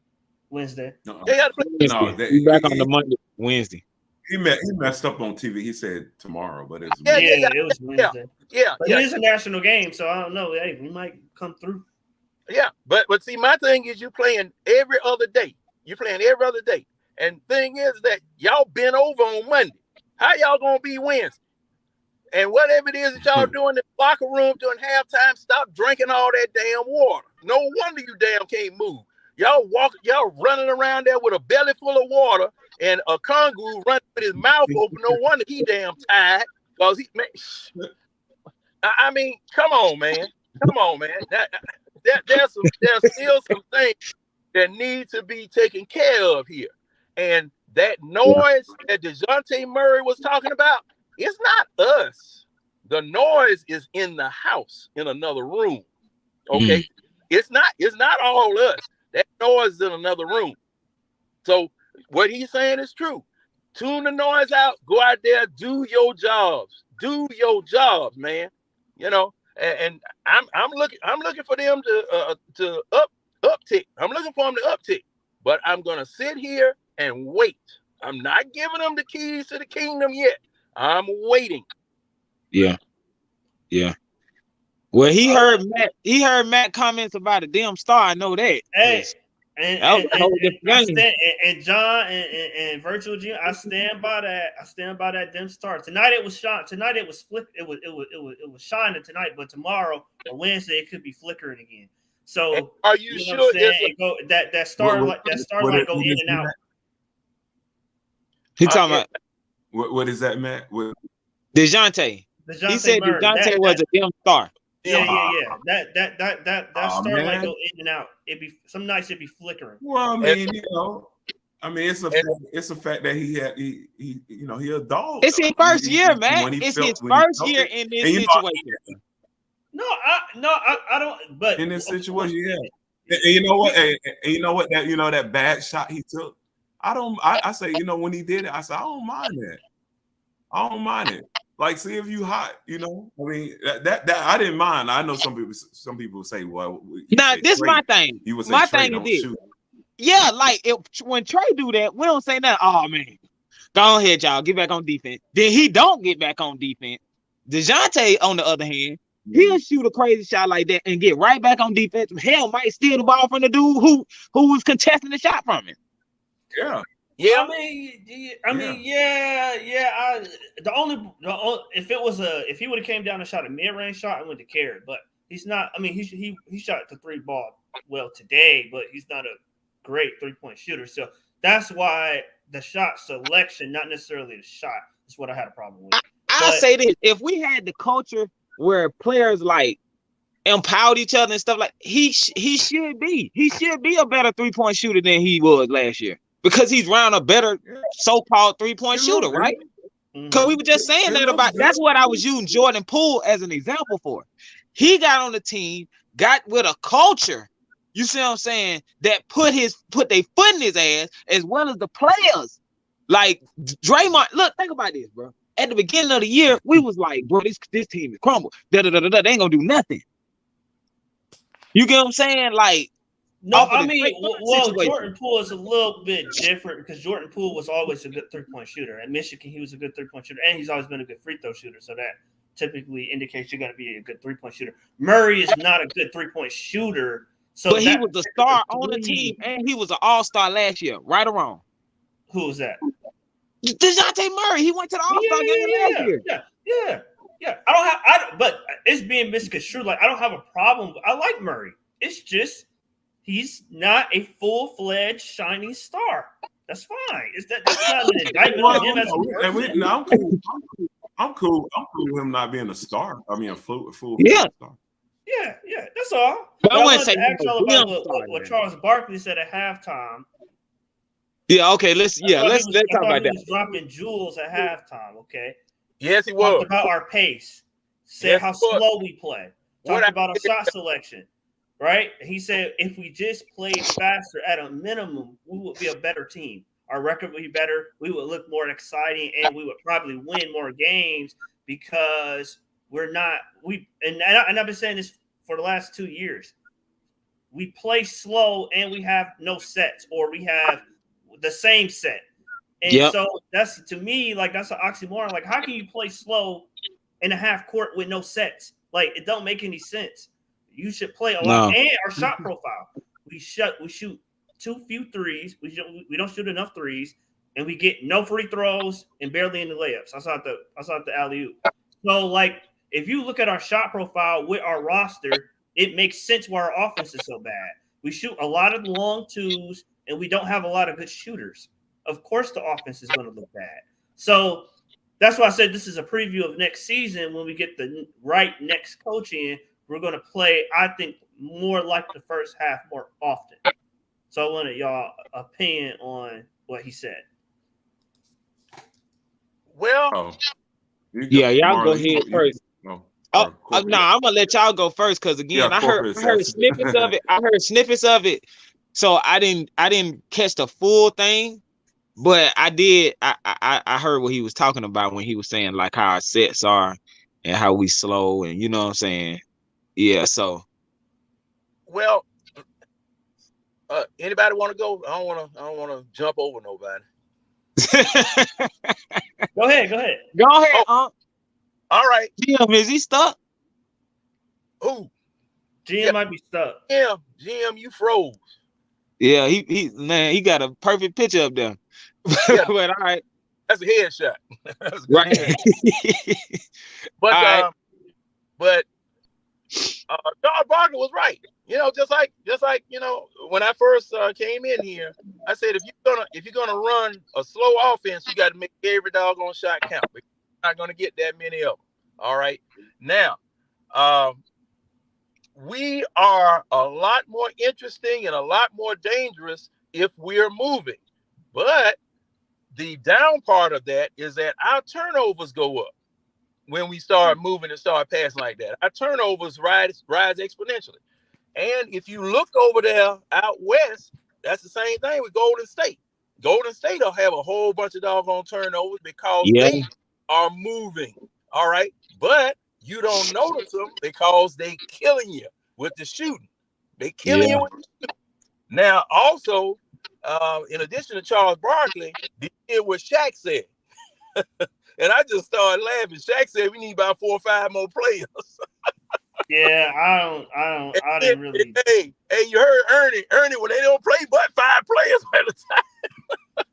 Wednesday. They got to play. We back on the Monday. Wednesday. He messed up on TV. He said tomorrow, but it's Yeah, it was Wednesday. Yeah, but it is a national game, so I don't know. Hey, we might come through. Yeah, but see, my thing is you playing every other day. You playing every other day, and thing is that y'all been over on Monday. How y'all gonna be Wednesday? And whatever it is that y'all doing in the locker room during halftime, stop drinking all that damn water. No wonder you damn can't move. Y'all running around there with a belly full of water and a Kongu running with his mouth open. No wonder he damn tired. Cause I mean, come on, man. Come on, man. There's still some things that need to be taken care of here. And that noise that DeJounte Murray was talking about, it's not us. The noise is in the house, in another room. Okay. It's not all us. That noise is in another room. So what he's saying is true. Tune the noise out, go out there, do your jobs. Do your jobs, man. You know, and I'm looking for them to uptick. I'm looking for them to uptick. But I'm gonna sit here and wait. I'm not giving them the keys to the kingdom yet. I'm waiting. Yeah. Well, he heard Matt comments about a damn star. I know that. Hey, and John and Virtual G, I stand by that. I stand by that damn star. Tonight it was shine. Tonight it was flip. It was shining tonight, but tomorrow or Wednesday it could be flickering again. So and are you sure that star go in and out? He talking about what is that, Matt? DeJounte. He said DeJounte was a damn star. Yeah. That star might go in and out. Some nights it'd be flickering. Well, I mean, it's a fact that he a dog. It's his first year, man. It's his first year in this situation. I don't. But in this situation, yeah. And you know what? That bad shot he took. I say, when he did it, I said, I don't mind that. I don't mind it. Like, see if you hot, I mean, that I didn't mind. I know some people say, well, now this is my thing. You would say my Trey thing don't is shoot. Yeah, like when Trey do that, we don't say that. Oh man, go ahead, y'all, get back on defense. Then he don't get back on defense. DeJounte, on the other hand, he'll shoot a crazy shot like that and get right back on defense. Hell, might steal the ball from the dude who was contesting the shot from him. Yeah. Yeah, if he would have came down and shot a mid-range shot, I would have cared. But he's not. I mean, he shot the three ball well today, but he's not a great 3-point shooter. So that's why the shot selection, not necessarily the shot, is what I had a problem with. I'll say this: if we had the culture where players like empowered each other and stuff, like he should be a better 3-point shooter than he was last year. Because he's around a better so-called 3-point shooter, right? Because we were just saying that about. That's what I was using Jordan Poole as an example for. He got on the team, got with a culture. You see what I'm saying? That put their foot in his ass, as well as the players. Like Draymond. Look, think about this, bro. At the beginning of the year, we was like, bro, this team is crumbled. They ain't gonna do nothing. You get what I'm saying? Like. No, I mean, Jordan Poole is a little bit different because Jordan Poole was always a good 3-point shooter. At Michigan, he was a good 3-point shooter, and he's always been a good free throw shooter. So that typically indicates you're going to be a good 3-point shooter. Murray is not a good 3-point shooter. But he was a star on the team, and he was an all-star last year, right or wrong? Who was that? DeJounte Murray. He went to the all-star game last year. Yeah. But it's being misconstrued. Like, I don't have a problem. I like Murray. It's just he's not a full-fledged shining star. That's fine. That's not an indictment on him as a person. I'm cool with him not being a star. I mean, a full star. Yeah, that's all. But I wanted to ask y'all about what Charles Barkley said at halftime. Yeah, okay. Let's talk about that. He was dropping jewels at halftime. Okay. Yes, he was. Talked about our pace. Said how slow we play. Talked about our shot selection. Right? He said if we just played faster at a minimum, we would be a better team. Our record would be better. We would look more exciting, and we would probably win more games because we're not. And I've been saying this for the last 2 years. We play slow, and we have no sets, or we have the same set. And Yep. so that's, to me, like, that's an oxymoron. Like, how can you play slow in a half court with no sets? Like, it don't make any sense. You should play a lot. No. And our shot profile, we shoot too few threes. We don't shoot enough threes, and we get no free throws and barely any layups. I saw the alley-oop. So, like, if you look at our shot profile with our roster, it makes sense why our offense is so bad. We shoot a lot of long twos, and we don't have a lot of good shooters. Of course, the offense is going to look bad. So that's why I said this is a preview of next season. When we get the right next coach in, we're going to play, I think, more like the first half more often. So I wanted y'all opinion on what he said. Well, Oh, Yeah, y'all Marlon, go ahead first. No, No, I'm gonna let y'all go first because again, Yeah, I heard corporate snippets of it. I heard snippets of it, so I didn't catch the full thing, but I did. I heard what he was talking about when he was saying like how our sets are and how we slow, and you know what I'm saying. Yeah, so well, anybody want to go? I don't want to jump over nobody. Go ahead. Go ahead. All right. GM, is he stuck? Who? GM might be stuck. GM, you froze. Yeah, he got a perfect picture up there. Yeah. But all right. That's a headshot. That's a good Right. headshot. But All right. Charles Barkley was right. You know, just like you know, when I first came in here, I said if you're gonna run a slow offense, you got to make every doggone shot count. You're not gonna get that many of them. All right. Now, we are a lot more interesting and a lot more dangerous if we're moving. But the down part of that is that our turnovers go up when we start moving and start passing like that. Our turnovers rise exponentially. And if you look over there out west, that's the same thing with Golden State. Golden State will have a whole bunch of doggone turnovers because they are moving. All right. But you don't notice them because they killing you with the shooting. They killing you with the shooting. Now, also, in addition to Charles Barkley, did you hear what Shaq said? And I just started laughing. Shaq said we need about 4 or 5 more players. Yeah, I didn't really. Hey, you heard Ernie, when they don't play but 5 players at a time.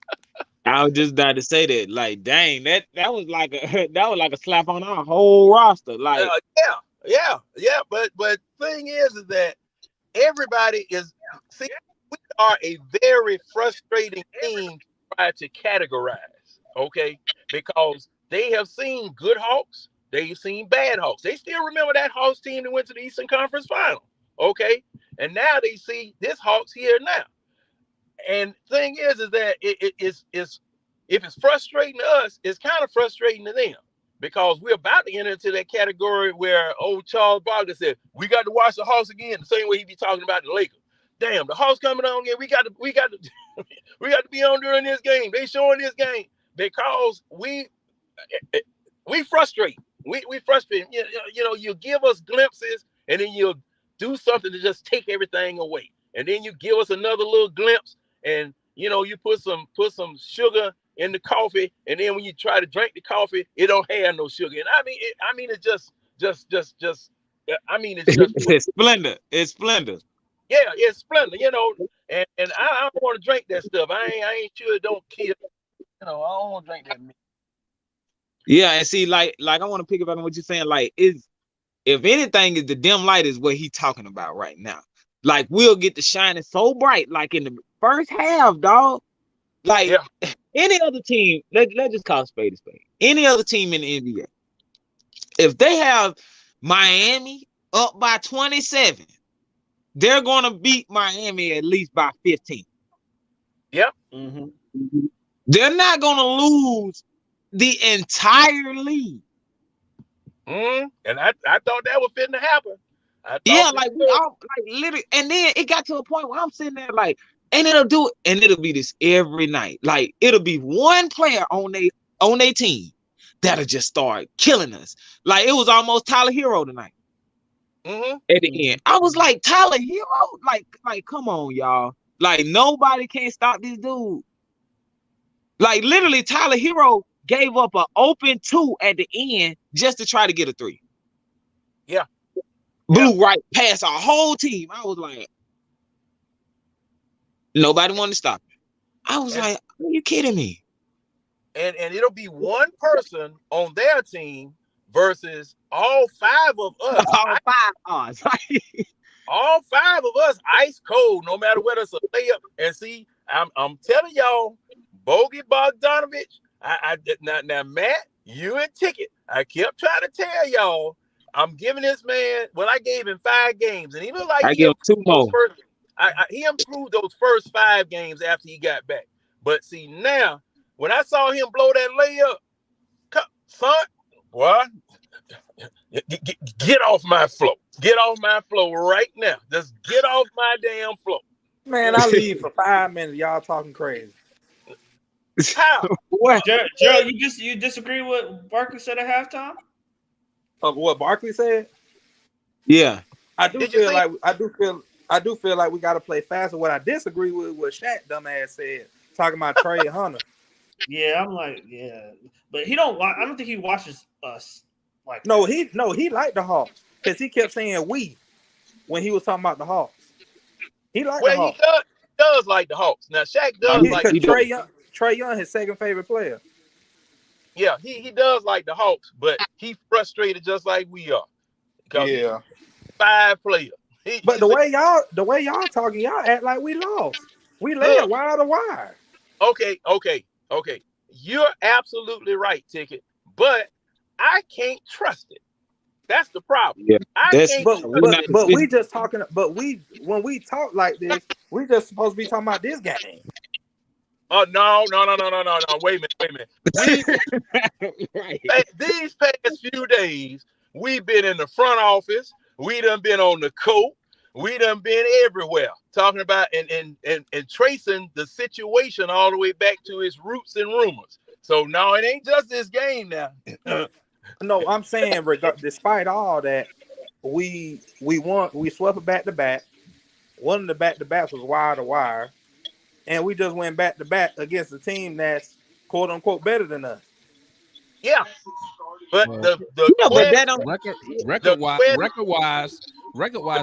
I was just about to say that. Like, dang, that was like a slap on our whole roster. Like, yeah. But thing is that everybody is. See, we are a very frustrating team to try to categorize. Okay, because they have seen good Hawks, they've seen bad Hawks. They still remember that Hawks team that went to the Eastern Conference Final. Okay, and now they see this Hawks here now. And thing is that if it's frustrating to us, it's kind of frustrating to them because we're about to enter into that category where old Charles Barkley said we got to watch the Hawks again, the same way he be talking about the Lakers. Damn, the Hawks coming on again. We got to we got to be on during this game. They showing this game because we frustrate. We frustrate. You know, you give us glimpses and then you'll do something to just take everything away. And then you give us another little glimpse and you know, you put some sugar in the coffee, and then when you try to drink the coffee, it don't have no sugar. And I mean it's just I mean it's just it's splendor. It's splendor. Yeah, it's splendor, you know, and I don't want to drink that stuff. I ain't sure it don't kill. You know, I don't want to drink that meat. Yeah, and see, like I want to pick up on what you're saying. Like, if anything is the dim light is what he's talking about right now. Like, we'll get to shining so bright, like in the first half, dog. Like any other team, let's just call spade a spade. Any other team in the NBA, if they have Miami up by 27, they're gonna beat Miami at least by 15. Yep. Mm-hmm. They're not gonna lose the entire league. And I thought that was fitting to happen. Yeah, like we all like literally, and then it got to a point where I'm sitting there like, and it'll be this every night. Like it'll be one player on they team that'll just start killing us. Like it was almost Tyler Hero tonight. At the end, I was like, Tyler Hero, like come on, y'all. Like nobody can stop this dude. Like literally, Tyler Hero gave up an open 2 at the end just to try to get a 3. Yeah. Blew right past our whole team. I was like, nobody wanted to stop him. I was like, are you kidding me? And it'll be one person on their team versus all 5 of us. All 5 odds. All 5 of us ice cold, no matter whether it's a layup. And see, I'm telling y'all, Bogey Bogdanovich, now Matt, you and Ticket, I kept trying to tell y'all, I'm giving this man, well, I gave him 5 games, and he looked like I give him 2 more. He improved those first 5 games after he got back. But see, now, when I saw him blow that layup, son, boy, get off my floor. Get off my floor right now. Just get off my damn floor. Man, I leave for 5 minutes. Y'all talking crazy. How? What? Gerald, you disagree with what Barkley said at halftime? Of what Barkley said? Yeah. I do feel like we got to play faster. What I disagree with what Shaq dumbass said, talking about Trey Hunter. Yeah, I'm like, yeah, but he don't. I don't think he watches us. Like, No, he liked the Hawks because he kept saying we when he was talking about the Hawks. He liked the Hawks. He does like the Hawks. Now Shaq does like Trey Young, his second favorite player. Yeah, he does like the Hawks, but he frustrated just like we are. Yeah, 5 players. But the way y'all talking, y'all act like we lost. We led wire to wire. Okay. You're absolutely right, Ticket. But I can't trust it. That's the problem. Yeah, but we just talking. But when we talk like this, we just supposed to be talking about this game. Oh no! Wait a minute. Right. These past few days, we've been in the front office. We done been on the court. We done been everywhere talking about and tracing the situation all the way back to its roots and rumors. So no, it ain't just this game now. No, I'm saying despite all that, we won. We swept a back-to-back. One of the back-to-backs was wire to wire, and we just went back-to-back against a team that's quote unquote better than us. Yeah, but record wise,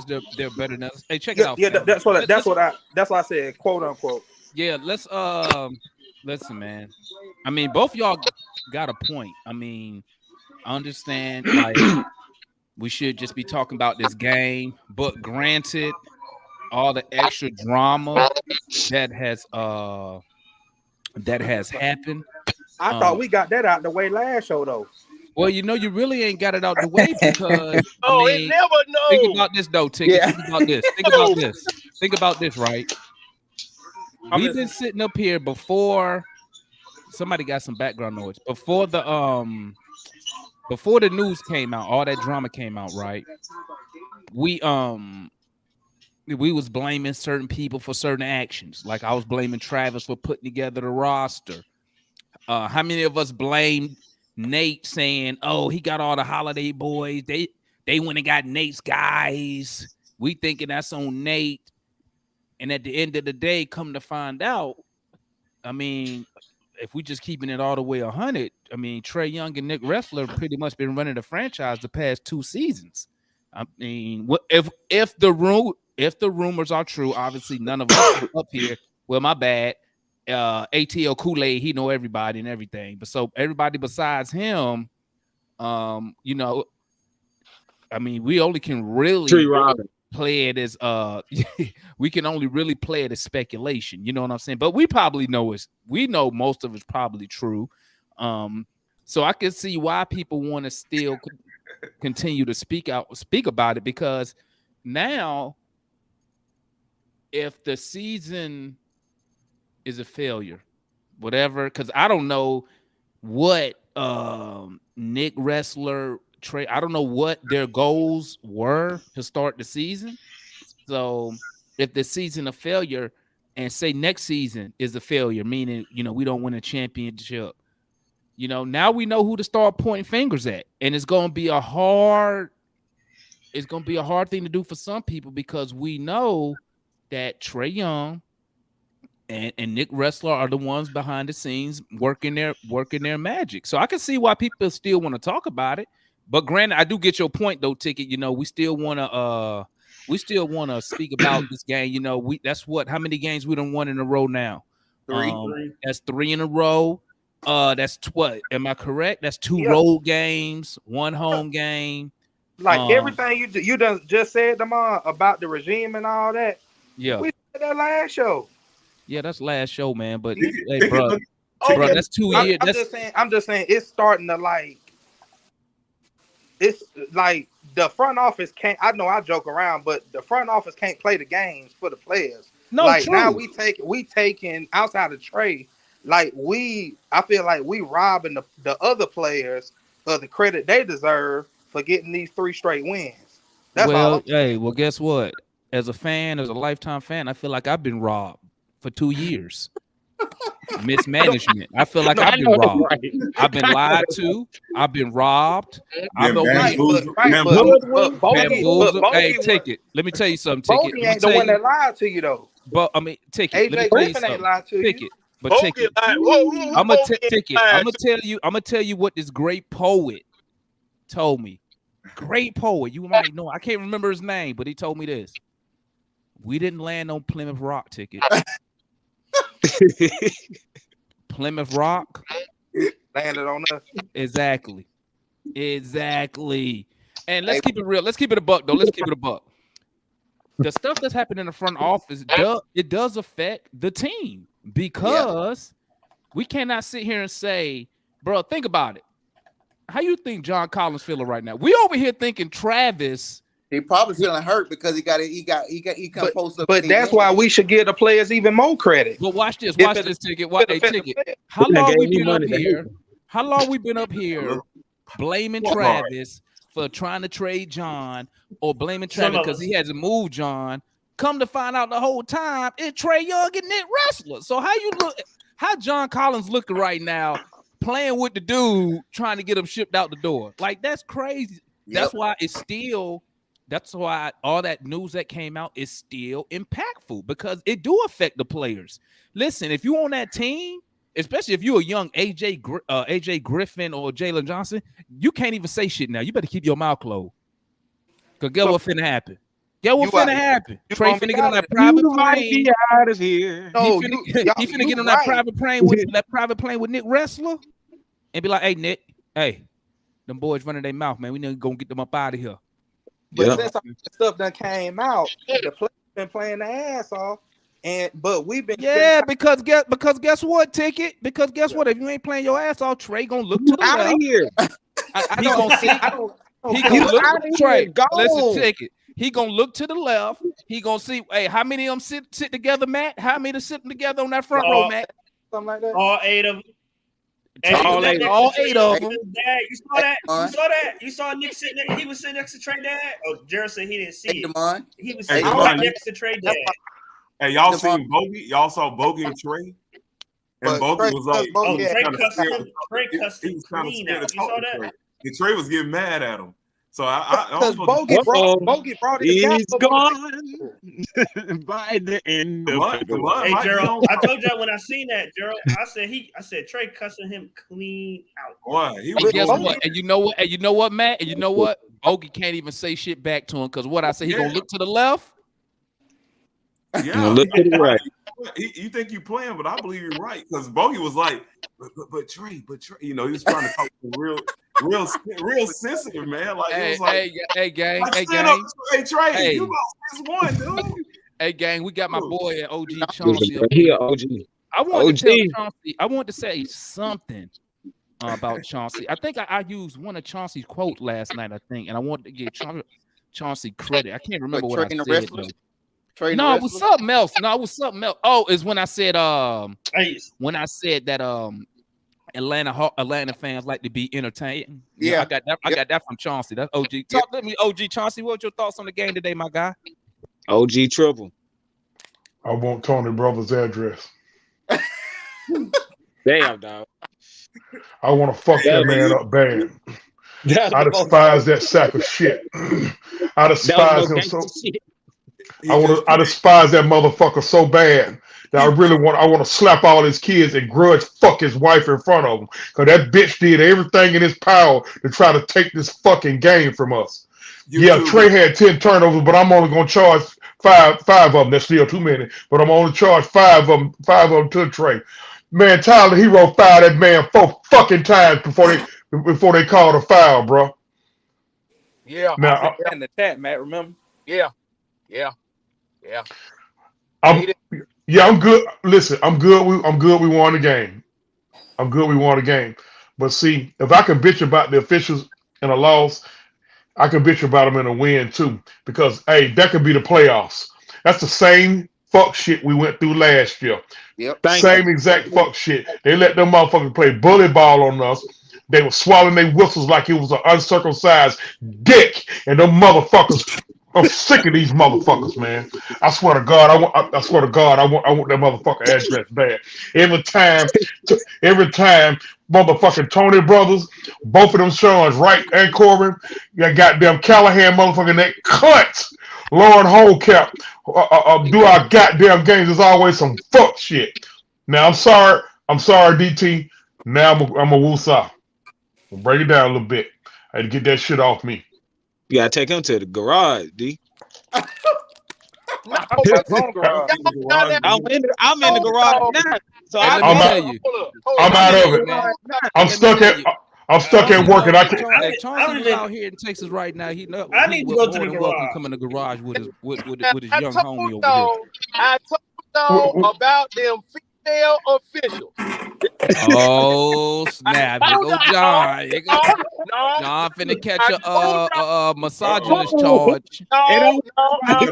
they're better than us. Hey, check it out. Yeah, that's what I said, quote unquote. Yeah, let's listen, man. I mean, both y'all got a point. I mean, I understand like we should just be talking about this game, but granted, all the extra drama that has happened. I thought we got that out the way last show though. Well, you really ain't got it out the way because it never knows. Think about this though, Ticket. Yeah. Think about this, right? We've been sitting up here before somebody got some background noise. Before the news came out, all that drama came out, right? We was blaming certain people for certain actions. Like I was blaming Travis for putting together the roster. How many of us blamed Nate saying, "Oh, he got all the Holiday boys. They went and got Nate's guys." We thinking that's on Nate. And at the end of the day, come to find out, I mean, if we just keeping it all the way 100, I mean, Trae Young and Nick Ressler pretty much been running the franchise the past 2 seasons. I mean, if the rumors are true, obviously none of us are up here. Well, my bad. ATL Kool-Aid, he know everybody and everything. But so everybody besides him, I mean, we only can really play it as we can only really play it as speculation. You know what I'm saying? But we probably know we know most of it's probably true. So I can see why people want to still continue to speak about it, because now if the season is a failure, whatever, because I don't know what Nick Ressler, Trey, I don't know what their goals were to start the season. So if the season a failure and say next season is a failure, meaning, we don't win a championship, now we know who to start pointing fingers at. And it's going to be a hard thing to do for some people, because we know that Trae Young and Nick Wrestler are the ones behind the scenes working their magic. So I can see why people still want to talk about it. But granted, I do get your point though, Ticket. You know, we still want to speak about this game. You know, that's how many games we done won in a row now? 3. That's 3 in a row. That's what? Am I correct? That's 2 Yeah. road games, 1 home game. Like everything you done just said, Damon, about the regime and all that. Yeah, We said that last show. yeah, that's last show, man. But It- hey, it- bro, Okay. that's 2 years. I'm just saying it's starting to like. It's like the front office can't. I know I joke around, but the front office can't play the games for the players. No, like true. now we taking outside of trade. Like I feel like we robbing the other players of the credit they deserve for getting these 3 straight wins. That's all. well, guess what? As a lifetime fan, I feel like I've been robbed for 2 years. Mismanagement. I feel like I've been robbed. I've been lied to. I've been robbed. I've been bamboozled. But bamboozled. Hey, Bogey Ticket. Let me tell you something, Ticket. Bogey ain't the one that lied to you though. But I mean, Ticket. Let me AJ tell you Griffin ain't something. lied to you. Ticket. But Bogey Ticket. lied. Who I'm gonna Bogey Ticket. lied I'm gonna tell you what this great poet told me. Great poet. You might know. I can't remember his name, but he told me this. We didn't land on Plymouth Rock, Ticket. Plymouth Rock landed on us. Exactly. And let's keep it real. Let's keep it a buck, though. Let's keep it a buck. The stuff that's happened in the front office does affect the team because we cannot sit here and say, bro, think about it. How you think John Collins feeling right now? We over here thinking Travis. He probably feeling hurt because he come post up. But that's why we should give the players even more credit. But watch this Ticket. Watch a Ticket. How long we been up here? How long we been up here blaming Travis for trying to trade John or blaming Travis because he hasn't moved John? Come to find out the whole time it's Trae Young and Nick Wrestler. So how John Collins looking right now playing with the dude trying to get him shipped out the door? Like that's crazy. Yep. That's why all that news that came out is still impactful because it do affect the players. Listen, if you on that team, especially if you're a young AJ Griffin or Jalen Johnson, you can't even say shit now. You better keep your mouth closed. Because guess what finna happen? Guess what finna happen? Trae finna get on that private plane. Out of here. No, he finna get on that private plane with Nick Wrestler and be like, hey, Nick, hey, them boys running their mouth, man. We need to go get them up out of here. But since all the stuff done came out, the players been playing the ass off, but we've been because guess what, Ticket? Because guess what? If you ain't playing your ass off, Trae gonna look to the out left. of here. He gonna see. He gonna look at Trae. Listen, Ticket. He gonna look to the left. He gonna see. Hey, how many of them sit together, Matt? How many sitting together on that front row, Matt? Something like that. All 8 of them. All 8 of them. Dad, you saw that? You saw that? You saw Nick sitting there? He was sitting next to Trae Dad? Oh, Jared said he didn't see it. He was sitting right next to Trae Dad. Hey, y'all seen Bogey? Y'all saw Bogey and Trae? And Bogey was like, Trae cussed him clean out. You saw that? And Trae was getting mad at him. So because Bogey brought it. He's gone by the end of the Hey Gerald, I told you when I seen that, Gerald, I said Trae cussing him clean out. Why? He was guess what? And you know what, Matt? And you know what? Bogey can't even say shit back to him because what I say, he gonna look to the left. Yeah, look to the right. You think you playing, but I believe you're right because Bogey was like, but Trae, you know, he was trying to talk real sensitive, man. Like, it was like, hey, gang, hey, Trae, you lost this one, dude. Hey, gang, we got my boy at OG Chauncey. Here, OG. I wanted to tell Chauncey. I wanted to say something about Chauncey. I think I used one of Chauncey's quotes last night. I think, and I wanted to give Chauncey credit. I can't remember what I said. No, it was something else. Oh, it's when I said that Atlanta fans like to be entertained. Yeah, I got that from Chauncey. That's OG. Talk to me, OG Chauncey. What your thoughts on the game today, my guy? OG Triple. I want Tony Brothers' address. Damn, dog. I want to fuck that man up bad. I despise that sack of shit. I despise him so. I despise that motherfucker so bad. that I want to slap all his kids and grudge fuck his wife in front of him. Because that bitch did everything in his power to try to take this fucking game from us. Trey had 10 turnovers, but I'm only going to charge five of them. That's still too many. But I'm only charge five of them to Trey. Man, Tyler Hero fouled that man 4 fucking times before they called a foul, bro. Yeah, now, I said that in the chat, Matt. Remember? Yeah. I'm good. Listen, I'm good. I'm good. We won the game. I'm good. We won the game. But see, if I can bitch about the officials in a loss, I can bitch about them in a win too. Because hey, that could be the playoffs. That's the same fuck shit we went through last year. Yep. Same exact fuck shit. They let them motherfuckers play bully ball on us. They were swallowing their whistles like it was an uncircumcised dick. And them motherfuckers, I'm sick of these motherfuckers, man. I swear to God, I want that motherfucker address bad. Every time, motherfucking Tony brothers, both of them sons, Wright and Corbin, you got goddamn Callahan motherfucking that cuts. Lauren Holcap, do our goddamn games. There's always some fuck shit. Now I'm sorry, DT. Now I'm a woosah. We'll break it down a little bit. I had to get that shit off me. You gotta take him to the garage, D. I'm in the garage now. So Hey, I'm out of it. I'm stuck at work, and I can't. Chauncey's out here in Texas right now. I need to go to the garage. Come in the garage with his young homie over I told y'all about them female officials. Oh snap! Here go John. John finna catch a misogynist charge. Hold up.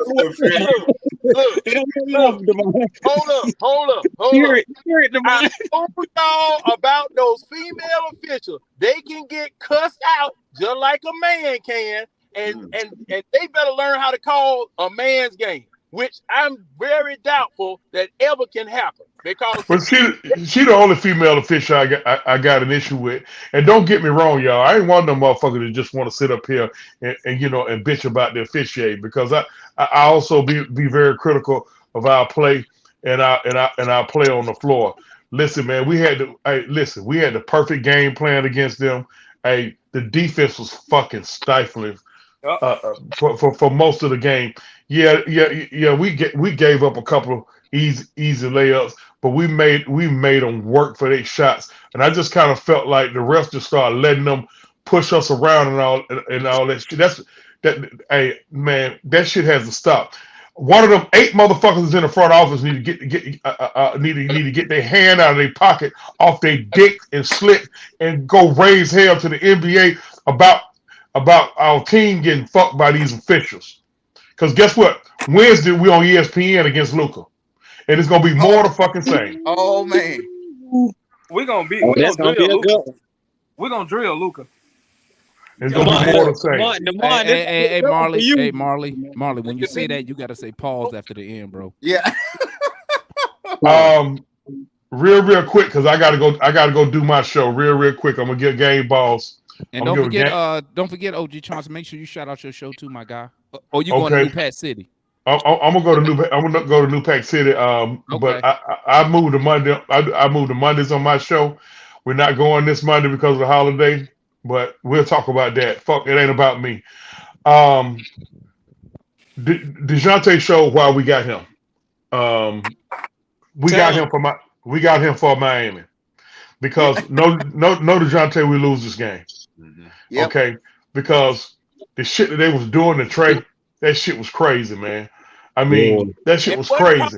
I told y'all about those female officials. They can get cussed out just like a man can, and they better learn how to call a man's game, which I'm very doubtful that ever can happen. Because she the only female official I got an issue with. And don't get me wrong, y'all. I ain't one of them motherfuckers that just want to sit up here and bitch about the officiating, because I also be very critical of our play and our play on the floor. Listen, man, we had the perfect game plan against them. Hey, the defense was fucking stifling for most of the game. Yeah. We gave up a couple easy layups, but we made them work for their shots, and I just kind of felt like the refs just started letting them push us around and all that shit. Hey man, that shit has to stop. One of them 8 motherfuckers in the front office need to get their hand out of their pocket, off their dick, and slit and go raise hell to the NBA about our team getting fucked by these officials. Because guess what? Wednesday we on ESPN against Luka. And it's gonna be more the fucking same. Oh man, we're gonna drill Luka. It's gonna be more the same. Hey, Marley. When you say that, you gotta say pause after the end, bro. Yeah. Real quick, because I gotta go do my show. Real quick. I'm gonna get game balls. And don't forget, OG Chauncey. Make sure you shout out your show too, my guy. Or you going to New Pat City? I'm gonna go to New Pack City. But I moved to Monday. I moved to Mondays on my show. We're not going this Monday because of the holiday, but we'll talk about that. Fuck, it ain't about me. DeJounte showed why we got him. We got him for Miami, because no DeJounte, we lose this game. Yep. Okay, because the shit that they was doing to Trey, that shit was crazy, man. I mean, that shit was crazy.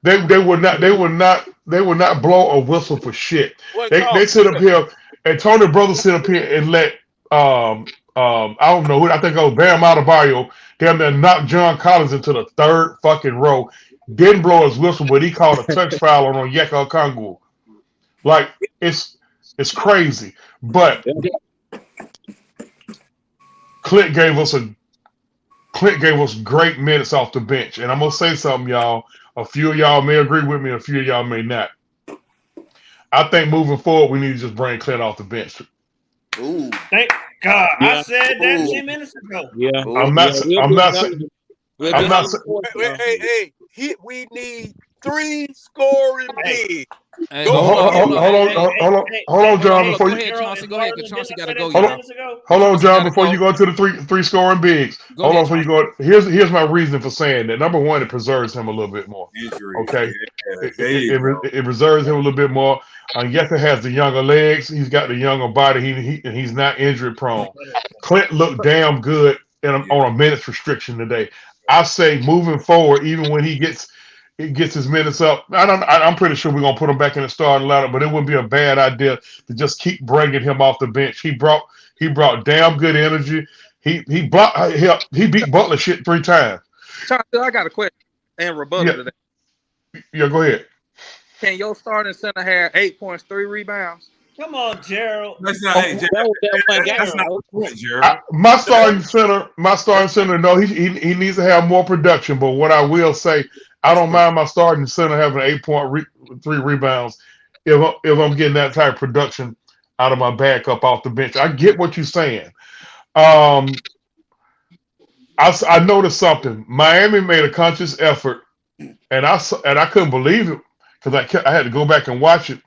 They would not blow a whistle for shit. They sit up here, and Tony Brothers sit up here and let I don't know who, I think it was Bam Adebayo, damn near knocked John Collins into the 3rd fucking row. Didn't blow his whistle, but he called a touch foul on Onyeka Okongwu. Like, it's crazy. But Clint gave us great minutes off the bench. And I'm gonna say something, y'all. A few of y'all may agree with me, a few of y'all may not. I think moving forward, we need to just bring Clint off the bench. Ooh. Thank God. Yeah. I said that 10 minutes ago. Yeah. I'm not saying. Hey, We need 3 scoring bigs. Hey, Go hold on, hold on. Hold on, John. Hold on, Before go you ahead, Chauncey. Go ahead, because Chauncey got to go, hold y'all. on, hold on, Chauncey John. gotta Before you go to the three scoring bigs, Go hold ahead, on. Before you Chauncey. go, here's my reason for saying that. Number one, it preserves him a little bit more. Injuries. Okay, Yeah, there you go. it reserves him a little bit more. Yeka has the younger legs. He's got the younger body. And he's not injury prone. Clint looked damn good on a minutes restriction today. I say moving forward, even when he gets his minutes up, I'm pretty sure we're gonna put him back in the starting lineup. But it wouldn't be a bad idea to just keep bringing him off the bench. He brought damn good energy. He beat Butler shit 3 times. Chauncey, I got a question and rebuttal to that. Yeah, go ahead. Can your starting center have 8 points, 3 rebounds? Come on, Gerald. That's not Gerald. My starting center. No, he needs to have more production. But what I will say, I don't mind my starting center having 3 rebounds if I'm getting that type of production out of my backup off the bench. I get what you're saying. I noticed something. Miami made a conscious effort, and I couldn't believe it because I had to go back and watch it.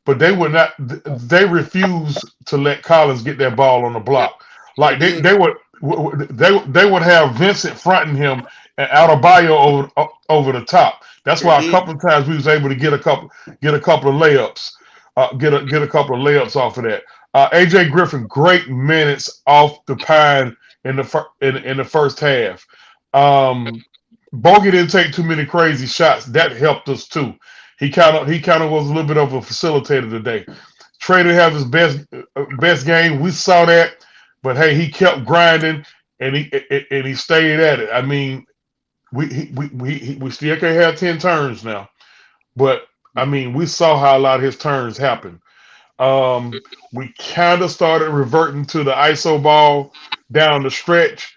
But they would not. They refused to let Collins get that ball on the block. Like they would have Vincent fronting him and Adebayo over the top. That's why a couple of times we was able to get a couple of layups, get a couple of layups off of that. AJ Griffin, great minutes off the pine in the first half. Bogey didn't take too many crazy shots. That helped us too. He kind of was a little bit of a facilitator today. Trey didn't have his best game. We saw that, but hey, he kept grinding and he stayed at it. I mean, we still can't have 10 turns now, but I mean, we saw how a lot of his turns happened. We kind of started reverting to the ISO ball down the stretch.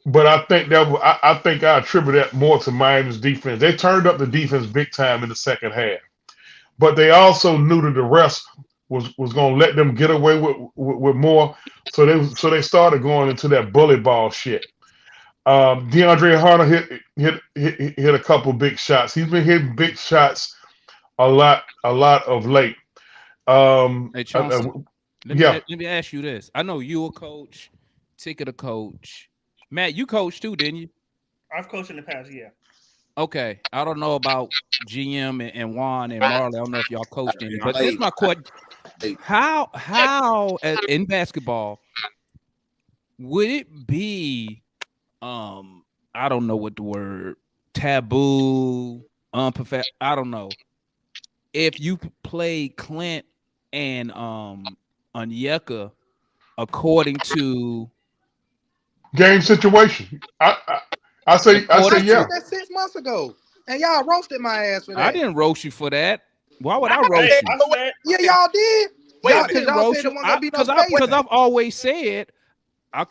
But I think I attribute that more to Miami's defense. They turned up the defense big time in the second half, but they also knew that the rest was going to let them get away with more. So they started going into that bully ball shit. DeAndre Hunter hit a couple big shots. He's been hitting big shots a lot of late. Hey, Chauncey, let me ask you this. I know you a coach, Ticket a coach. Matt, you coached too, didn't you? I've coached in the past, yeah. Okay. I don't know about GM and Juan and Marley. I don't know if y'all coached any, but this is my question. How in basketball would it be I don't know what the word taboo, unprofessional, I don't know. If you play Clint and Onyeka according to game situation, I say yeah. That's 6 months ago, and y'all roasted my ass for that. I didn't roast you for that. Why would I roast you? Yeah, y'all did. Because I've always said, I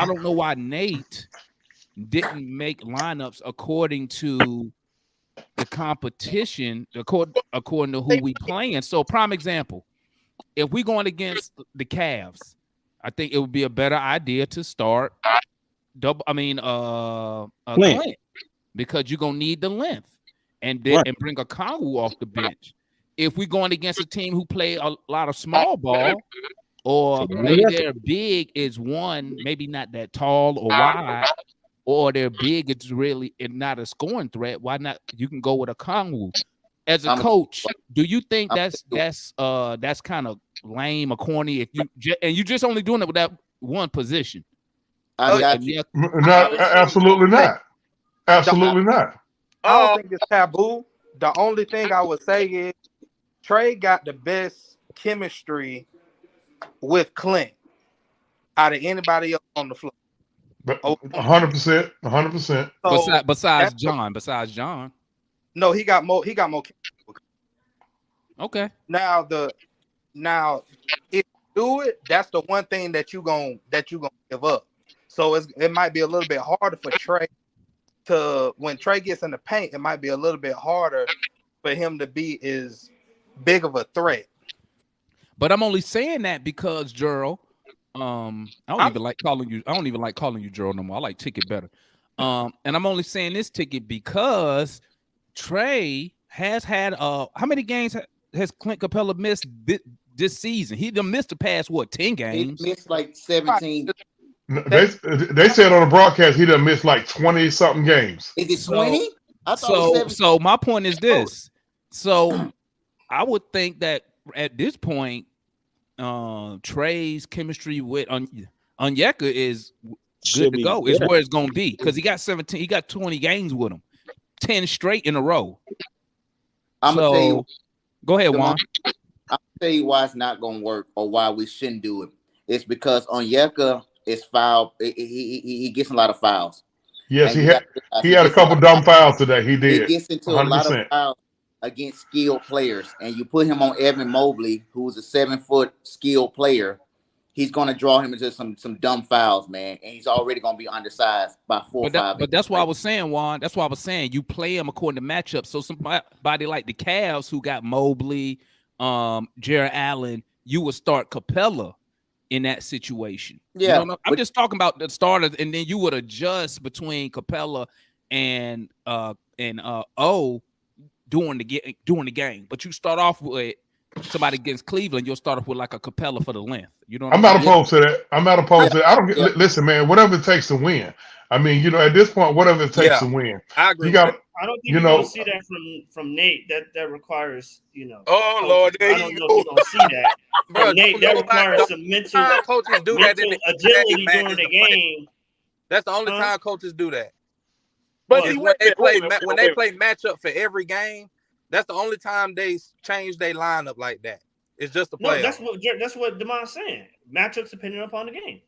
don't know why Nate didn't make lineups according to the competition, according to who we playing. So, prime example, if we going against the Cavs, I think it would be a better idea to start Clint, because you're gonna need the length and bring a Kongwu off the bench. If we're going against a team who play a lot of small ball, or maybe their big is one, maybe not that tall or wide, or their big is really not a scoring threat, why not? You can go with a Kongwu. As a coach, do you think that's kind of lame or corny if you just only doing it with that one position? Absolutely not. Absolutely not. I don't think it's taboo. The only thing I would say is Trey got the best chemistry with Clint out of anybody else on the floor. 100%, 100%. Besides John. No, he got more. He got more. Okay. Now if you do it, that's the one thing that you gonna give up. So it might be a little bit harder for Trey when Trey gets in the paint. It might be a little bit harder for him to be as big of a threat. But I'm only saying that because Gerald, I don't even like calling you Gerald no more. I like Ticket better. And I'm only saying this ticket because Trey has had how many games has Clint Capella missed this season? He done missed the past 10 He games. missed like 17. They said on the broadcast he done missed like 20 something games. Is it 20? I thought it was 17. So my point is this. So I would think that at this point, Trey's chemistry with Onyeka is good to go. Is where it's gonna be because he got 17. He got 20 games with him, 10 straight in a row. I'm gonna tell you. Go ahead, Juan. I'm gonna tell you why it's not gonna work or why we shouldn't do it. It's because Onyeka is foul. He gets a lot of fouls. Yes, he had a couple dumb fouls today. He did. He gets into 100%. a lot of fouls against skilled players, and you put him on Evan Mobley, who's a 7-foot skilled player. He's going to draw him into some dumb fouls, man, and he's already going to be undersized by 4 or 5. But that's why I was saying, Juan. That's why I was saying you play him according to matchup. So somebody like the Cavs who got Mobley, Jared Allen, you would start Capella in that situation. Yeah, you know, I'm just talking about the starters, and then you would adjust between Capella and O during the game. But you start off with somebody against Cleveland, you'll start off with like a Capella for the length. You know, I'm not opposed to that. I'm not opposed to that. I don't listen, man. Whatever it takes to win. I mean, you know, at this point, whatever it takes to win. I agree. I don't think you're gonna see that from Nate. That requires, you know. Oh coaches. Lord, I don't know if you're gonna see that. Bro, Nate, that requires some mental coaches do that in agility during the game. That's the only time coaches do that. But when they play matchup for every game, that's the only time they change their lineup like that. It's just a play. No, that's what Demon's saying. Matchups depending upon the game.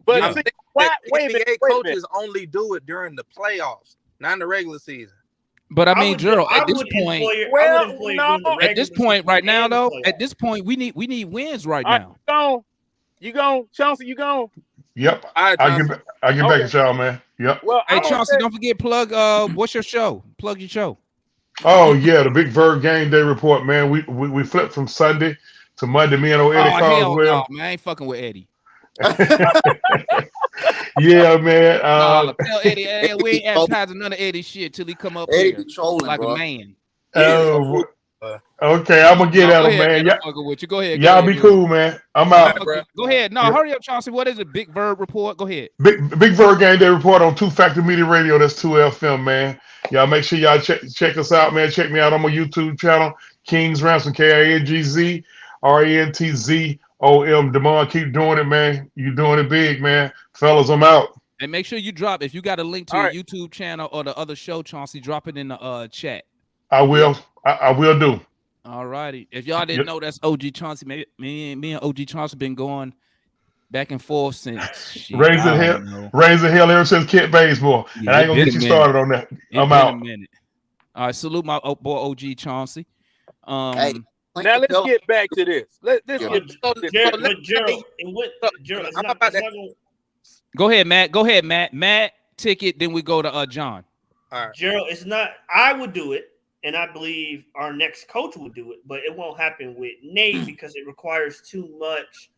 But NBA coaches only do it during the playoffs, not in the regular season. But I mean, Gerald, at this point, right now, though, at this point, we need wins right now. You go, Chauncey. You go. Yep. I get back at y'all, man. Yep. Well, hey, Chauncey, don't forget plug. What's your show? Plug your show. Oh yeah, the Big Bird Game Day Report, man. We flipped from Sunday to Monday. Me and old Eddie Caldwell. No, man, I ain't fucking with Eddie. Yeah, man. Tell Eddie, hey, we ain't advertising none of Eddie shit till he come up Eddie here trolling, like bro. a man. Okay, I'm gonna get at him, man. With you. Go ahead. Y'all be cool, man. I'm out. Go ahead. No, hurry up, Chauncey. What is it? Big Bird Report. Go ahead. Big Bird Game Day Report on 2 Factor Media Radio. That's 2FM, man. Y'all make sure y'all check us out, man. Check me out on my YouTube channel, King's Ransom, KINGZ RANTZOM. Demond, keep doing it, man. You doing it big, man. Fellas, I'm out. And make sure you drop, if you got a link to your YouTube channel or the other show, Chauncey, drop it in the chat. I will. I will do. All righty. If y'all didn't know, that's OG Chauncey. Me and OG Chauncey been going back and forth since Raising hell ever since Kent Baseball. Yeah, and I ain't gonna get you started on that. I'm out. All right, salute my boy OG Chauncey. Hey, now let's get back to this. Let's Go ahead, Matt. Matt, ticket. Then we go to John. All right, Gerald. It's not. I would do it, and I believe our next coach would do it, but it won't happen with Nate because it requires too much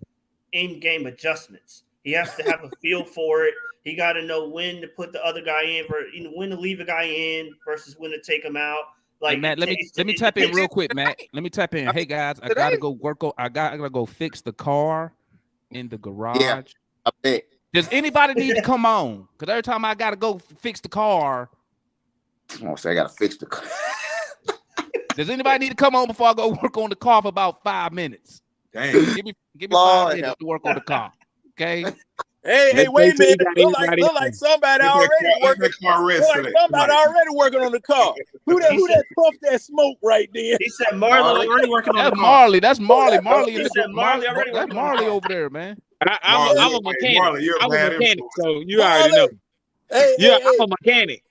in-game adjustments. He has to have a feel for it. He got to know when to put the other guy in, when to leave a guy in versus when to take him out. Like, hey, Matt, let me tap in real quick, Matt. Let me tap in. Hey guys, I gotta go work on. I gotta go fix the car in the garage. Yeah, I bet. Does anybody need to come on? Because every time I gotta go fix the car, I gotta fix the car. Does anybody need to come on before I go work on the car for about 5 minutes? Dang. Give me 5 minutes to work on the car. Okay. Hey, wait a minute. Look like somebody already working. Somebody already working on the car. Who that puffed that smoke right there? He said Marley already working on the car. Marley. That's Marley. That's Marley over there, man. I'm a mechanic. Marley, I'm a mechanic, so you already know. I'm a mechanic.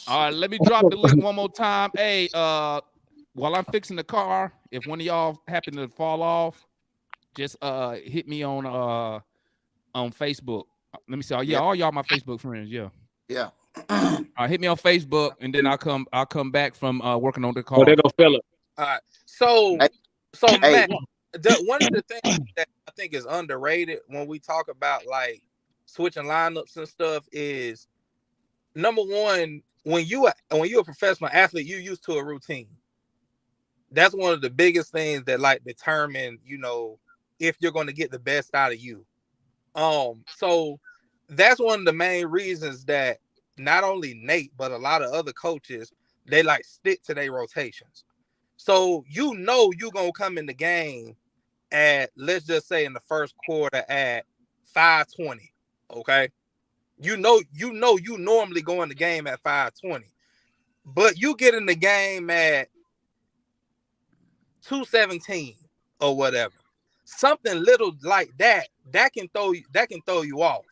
All right, let me drop the link one more time. Hey, while I'm fixing the car, if one of y'all happen to fall off, just hit me on Facebook. Let me see. All y'all my Facebook friends. Yeah. Hit me on Facebook, and then I'll come back from working on the car. Oh, they gonna fill it. All right. So Matt, one of the things that I think is underrated when we talk about like switching lineups and stuff is number one, when you're a professional athlete, you're used to a routine. That's one of the biggest things that like determine, if you're going to get the best out of you. So that's one of the main reasons that not only Nate, but a lot of other coaches, they like stick to their rotations. So you're gonna come in the game at, let's just say in the first quarter at 5:20. Okay. You normally go in the game at 5:20, but you get in the game at 2:17 or whatever. Something little like that can throw you off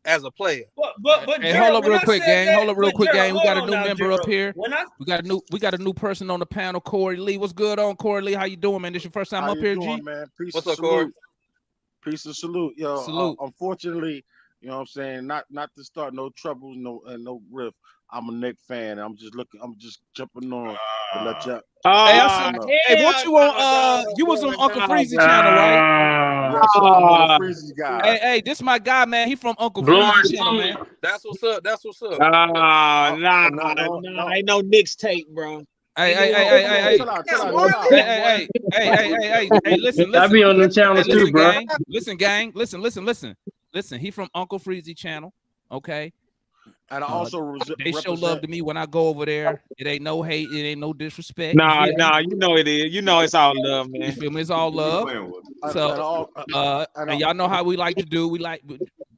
as a player. But Hey, Gerald, hold up when real I quick, said gang. that- Hold up real but quick, Gerald, gang. We hold got a on new now, member Gerald. up here. When I We got a new person on the panel, Corey Lee. What's good on Corey Lee? How you doing, man? This your first time How up you here, doing, G? man? Peace What's and up, Corey? salute. Peace and salute, yo. Salute. Unfortunately, you know what I'm saying, not to start no trouble, no riff. I'm a Knicks fan. I'm just jumping on to let y'all. Hey, I Ah, said, hey, what you on? You was on Uncle Freezy channel, right? Yes, sir. I'm on the Freezy guy. Hey, this my guy, man. He from Uncle Blowing Freezy channel, smoke. man. That's what's up. That's what's up. No. Ain't no Knicks tape, bro. Hey, Chill out. hey, listen. I be on them Hey, channels too, listen, bro. gang. Listen, gang. Listen. He from Uncle Freezy channel. Okay. And I also They show love to me when I go over there. It ain't no hate. It ain't no disrespect. Nah, you know it is. You know it's all love, You man. feel me? It's all love. So, and y'all know how we like to do.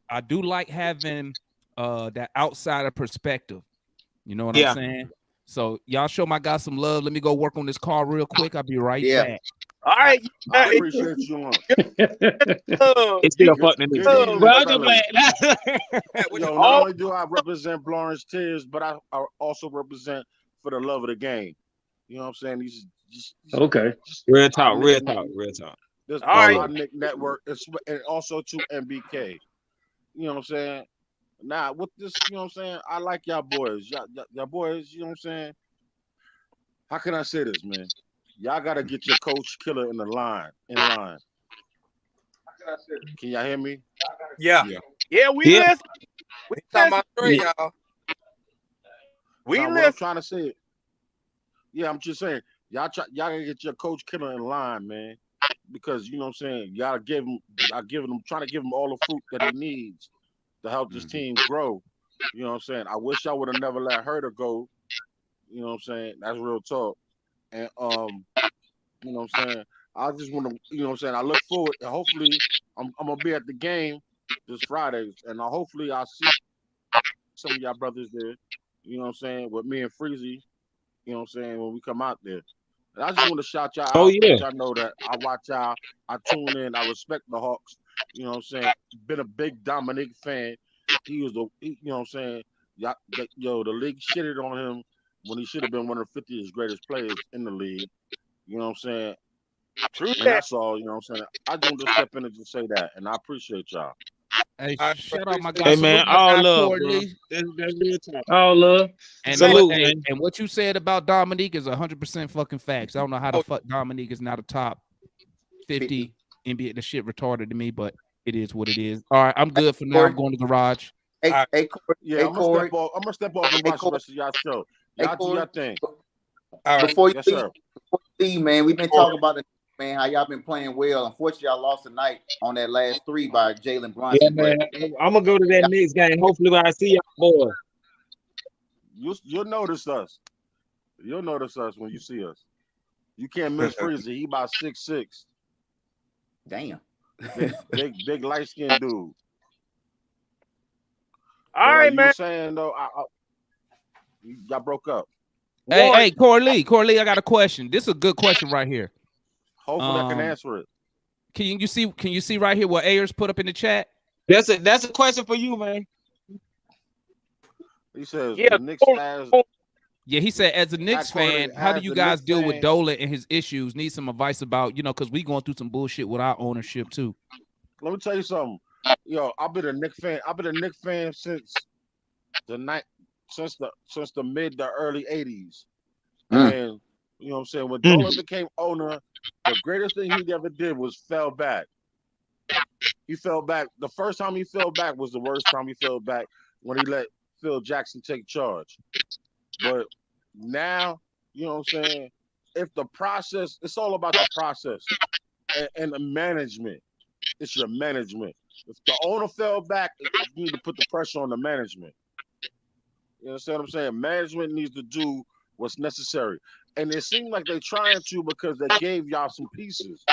I do like having that outsider perspective. You know what I'm saying? So y'all show my guy some love. Let me go work on this car real quick. I'll be right back. All right. I appreciate you. It's still fucking Knicks. Well, I'm just playing. Yo, not only do I represent Lawrence Tears, but I also represent for the love of the game. You know what I'm saying? These just Okay. Real talk. This All right. our Nick network, and also to MBK. You know what I'm saying? Now with this, you know what I'm saying? I like y'all boys. Y'all boys, you know what I'm saying? How can I say this, man? Y'all gotta get your coach killer in line. Can y'all hear me? Yeah. We listen. We Talking listen. about straight, y'all. We What I'm listen. trying to say. Yeah, I'm just saying, y'all gotta get your coach killer in line, man. Because you know what I'm saying, y'all trying to give him all the fruit that he needs to help this team grow. You know what I'm saying? I wish I would have never let Herder go. You know what I'm saying? That's real talk. And you know what I'm saying? I just want to, you know what I'm saying? I look forward, and hopefully I'm gonna be at the game this Friday, and hopefully I'll see some of y'all brothers there. You know what I'm saying? With me and Freezy. You know what I'm saying? When we come out there. And I just want to shout y'all out. Let y'all know that I watch y'all. I tune in. I respect the Hawks. You know what I'm saying? Been a big Dominique fan. You know what I'm saying? The league shitted on him when he should have been one of the 50th greatest players in the league. You know what I'm saying? True And that's all, you know what I'm saying? I just want to step in and just say that. And I appreciate y'all. Hey, shout out my guy. Hey, man, Salute my all guy, love, Corey bro. Lee. That's real talk. All love. And Salute, hey, man. and what you said about Dominique is 100% fucking facts. I don't know how the fuck Dominique is not a top 50 NBA. The shit retarded to me, but it is what it is. All right, I'm good for now. I'm going to the garage. Hey, All hey, Corey. Yeah, Hey, I'm Corey. gonna step off and watch the rest of y'all show. Y'all do your thing. All right. Before you Yes, leave, sir. man, we've been talking about the man, how y'all been playing well. Unfortunately, y'all lost tonight on that last 3 by Jalen Brunson. Yeah, man. I'm gonna go to that Knicks game. Hopefully, when I see y'all boys. You'll notice us. You'll notice us when you see us. You can't miss Freezy. He about 6'6". Damn. Big light skinned dude. All right, you man. were saying though, y'all broke up. Hey, Corey Lee, I got a question. This is a good question right here. Hopefully I can answer it. Can you see right here what Ayers put up in the chat? That's a question for you, man. He says Yeah, the Knicks has. Yeah, he said, as a Knicks fan, how do as you the guys Knicks deal with fan- Dolan and his issues? Need some advice about, because we going through some bullshit with our ownership too. Let me tell you something. Yo, I've been a Knicks fan. I've been a Knicks fan since the mid to early 80s. And you know what I'm saying? When Dolan became owner, the greatest thing he ever did was fell back. He fell back. The first time he fell back was the worst time he fell back when he let Phil Jackson take charge. But now, you know what I'm saying? If the process, it's all about the process and the management. It's your management. If the owner fell back, you need to put the pressure on the management. You understand what I'm saying? Management needs to do what's necessary. And it seems like they're trying to because they gave y'all some pieces.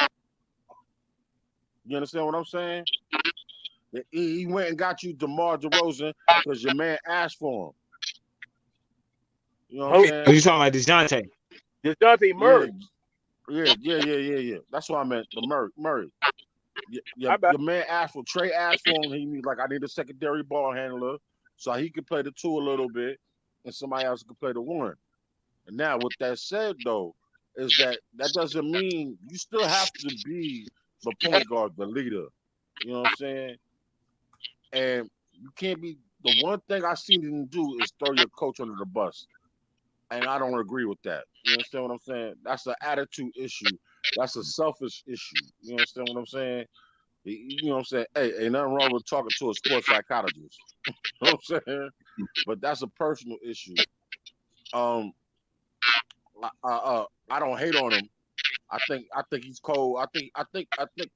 You understand what I'm saying? He went and got you DeMar DeRozan because your man asked for him. You know what I'm saying? Are you talking about DeJounte? DeJounte Murray. Yeah. That's what I meant. The Murray. Your man asked for Trey asked for him. He needs I need a secondary ball handler so he could play the 2 a little bit and somebody else could play the 1. And now with that said though, is that doesn't mean you still have to be the point guard, the leader. You know what I'm saying? And you can't be the one thing I seen him do is throw your coach under the bus. And I don't agree with that. You understand what I'm saying? That's an attitude issue. That's a selfish issue. You understand what I'm saying? You know what I'm saying? Hey, ain't nothing wrong with talking to a sports psychologist. You know what I'm saying? But that's a personal issue. I don't hate on him. I think he's cold. I think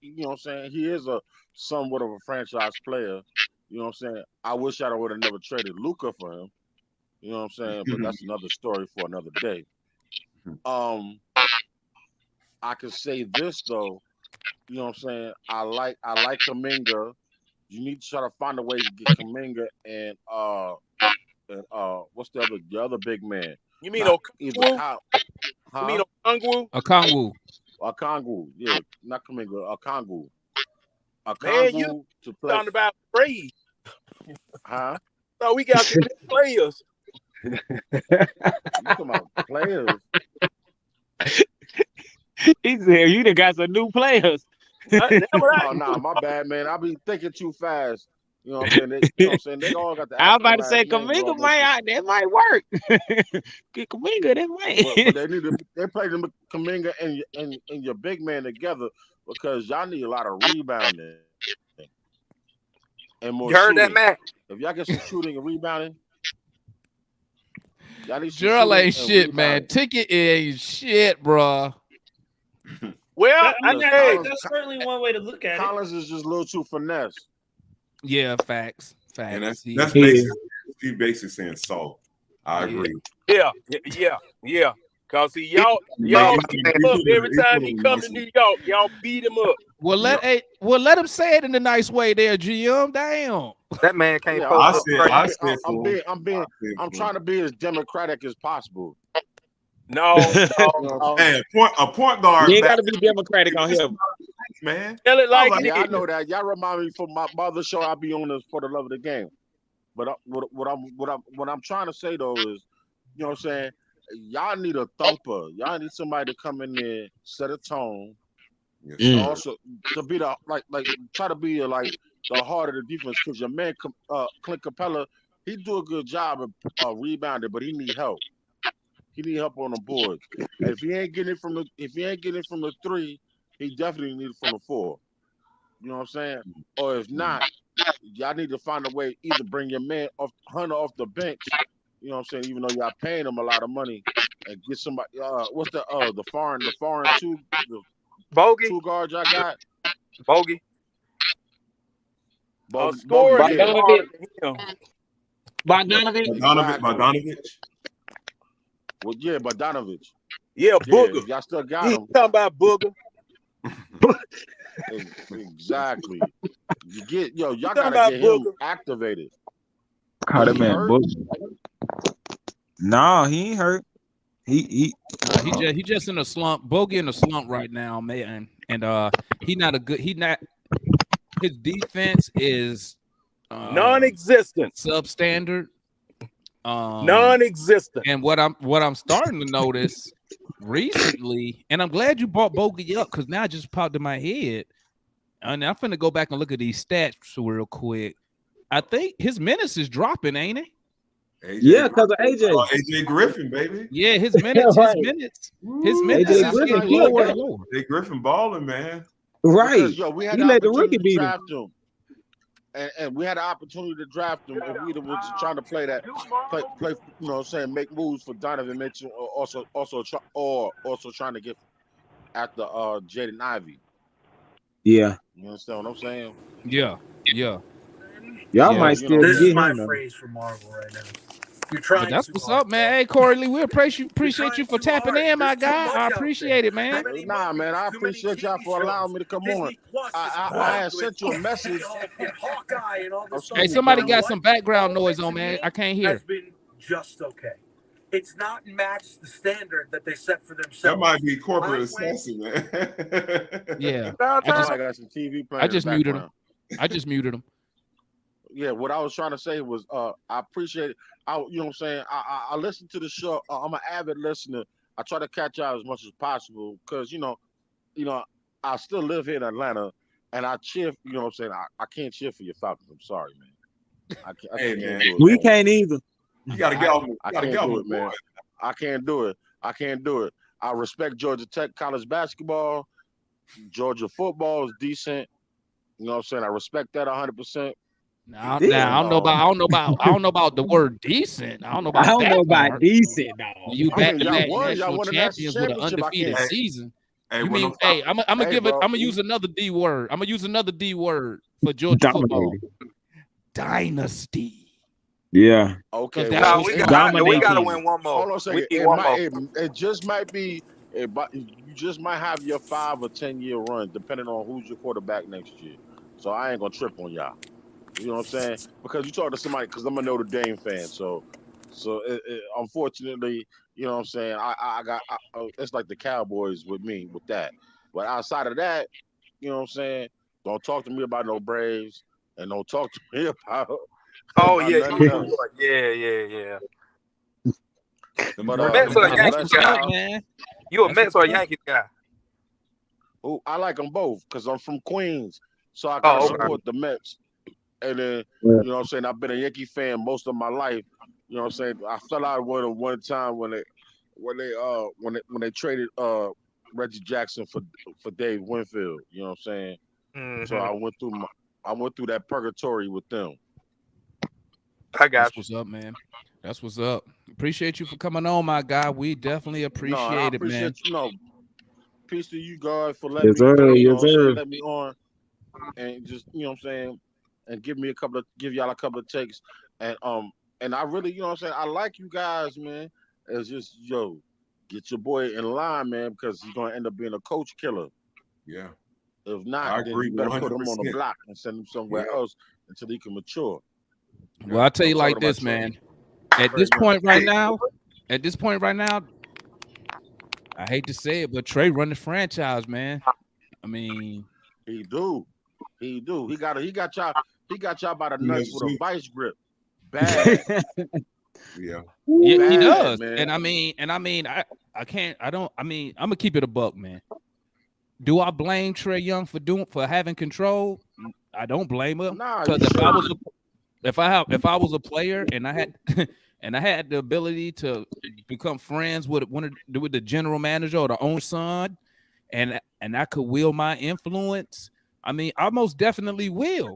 you know what I'm saying? He is a somewhat of a franchise player. You know what I'm saying? I wish I would have never traded Luka for him. You know what I'm saying? But that's another story for another day. I can say this though. You know what I'm saying? I like Kuminga. You need to try to find a way to get Kuminga and what's the other big man? You mean Okongwu? You mean Okongwu? Okongwu, yeah, not Kuminga. Okongwu. Man, you to play. talking about trade? Huh? So we got some players. You talking about players? He said you done got some new players. Oh no, my bad, man. I be thinking too fast. You know what I'm saying? You know what I'm saying? They all got the. I was about to say Kuminga, man, that might work. Get Kuminga, that might. But they play them Kuminga and your big man together because y'all need a lot of rebounding and more. You heard shooting. that, Matt? If y'all get some shooting and rebounding, y'all need some Gerald ain't shooting shit, and man. rebounding. Ticket ain't shit, bro. Well, that's certainly one way to look at Collins is just a little too finesse. Yeah, facts. And that's He basically saying soft. I agree. Yeah. Cause see, y'all beat him up every time he come to New York. Y'all beat him up. Well, let him say it in a nice way there, GM. Damn. That man can't Yeah, post I'm trying to be as democratic as possible. No. Hey, a point guard. You ain't got to be democratic on here, man. Tell it like it yeah, is. I know that. Y'all remind me from my mother show. I'll be on this for the love of the game. But what I'm trying to say though is, you know what I'm saying? Y'all need a thumper. Y'all need somebody to come in there, set a tone. Yes, Also to be the try to be the heart of the defense because your man Clint Capella, he do a good job of rebounding, but he need help. He need help on the board. And if he ain't getting it from the 3, he definitely need it from the 4. You know what I'm saying? Or if not, y'all need to find a way either bring your man Hunter off the bench. You know what I'm saying? Even though y'all paying him a lot of money, and get somebody. What's the foreign 2 Bogey 2 guards y'all got? Bogey. Bogey. Bogdanovich. Well, yeah, Bogdanovich. Yeah, Booger. Y'all still got him. Talking about Booger. Exactly. Y'all gotta get him activated. Call that man Booger. No, he ain't hurt. He just in a slump. Bogey in a slump right now, man. And his defense is non-existent, substandard. Non-existent. And what I'm starting to notice recently, and I'm glad you brought Bogey up because now it just popped in my head. And I'm finna go back and look at these stats real quick. I think his minutes is dropping, ain't it? Yeah, because of AJ. AJ Griffin, baby. Yeah, his minutes is getting lower and lower. AJ Griffin balling, man. Right. Because, we had he the let the opportunity rookie to beat draft him. and we had an opportunity to draft him if we was trying to play, you know what I'm saying, make moves for Donovan Mitchell, or also trying to get after Jaden Ivey. Yeah. You understand what I'm saying? Yeah. Y'all might still This get is my him though. phrase for Marvel right now. You're But trying that's too what's hard, up, man. bro. Hey, Corey Lee, we appreciate You're you for trying too tapping hard. in, my There's too guy. much I out appreciate there. it, man. Too many Nah, man, I movies, too many appreciate y'all TV for allowing me to come on. Disney Plus is I packed had with sent you a message. Hawkeye and all this stuff. Hey, Excuse me, somebody You know got what? some background All of noise it on, to man. me I can't hear. has been just okay. It's not matched the standard that they set for That themselves. might be corporate I went- assassin, man. Yeah. Somebody got some TV playing I just in the muted him. background. Yeah, what I was trying to say was I appreciate it. You know what I'm saying? I listen to the show. I'm an avid listener. I try to catch out as much as possible because you know, I still live here in Atlanta, and I cheer. You know what I'm saying? I can't cheer for your Falcons. I'm sorry, man. I Hey, can't man. do it, We man. can't either. You gotta get off. I can't do it, man. I can't do it. I can't do it. I respect Georgia Tech college basketball. Georgia football is decent. You know what I'm saying? I respect that 100%. Now, I don't know about the word decent. I don't know about I don't know that about part. decent, dog. When you I mean, back-to-back y'all national won a national champions with an championship. I undefeated can't. season. Hey, You when mean, them hey, I'm gonna Hey, give it. bro, I'm gonna use another D word. I'm gonna use another D word for Georgia football. Dominated. Dynasty. Yeah. Okay, That's well, what we it- got we gotta Dominating. win one more. hold on a We second. need one more. It just might be. You just might have your 5 or 10 year run, depending on who's your quarterback next year. So I ain't gonna trip on y'all. You know what I'm saying? Because you talk to somebody, because I'm a Notre Dame fan. So unfortunately, you know what I'm saying? It's like the Cowboys with me with that. But outside of that, you know what I'm saying? Don't talk to me about no Braves, and don't talk to me about. Oh about yeah, nothing else. yeah. But Mets or Yankees That's what's up, guy? man. You a That's Mets what's or up. Yankees guy? I like them both because I'm from Queens, so I gotta support the Mets. And then you know what I'm saying, I've been a Yankee fan most of my life. You know what I'm saying? I fell out with them one time when they traded Reggie Jackson for Dave Winfield. You know what I'm saying? Mm-hmm. So I went through that purgatory with them. I got That's what's up, man. That's what's up. Appreciate you for coming on, my guy. We definitely appreciate it, man. Peace to you guys for letting Yes, sir. me, Yes, sir. let me on, and just you know what I'm saying, and give y'all a couple of takes, and I really, you know what I'm saying, I like you guys, man. It's just get your boy in line, man, because he's gonna end up being a coach killer. Yeah. If I not, then agree you better put him on the 100%. block and send him somewhere else until he can mature. Well, I'll tell you I'm like talking this, about Trey. man. At this point right now, I hate to say it, but Trey run the franchise, man. I mean, he do. He got y'all by the nuts with a vice grip. Bad. Yeah. He Bad, does. man. And I mean, I'm gonna keep it a buck, man. Do I blame Trey Young for having control? I don't blame him. Nah, Because you if I was a player and I had and I had the ability to become friends with the general manager or the owner's son, and I could wield my influence, I mean, I most definitely will.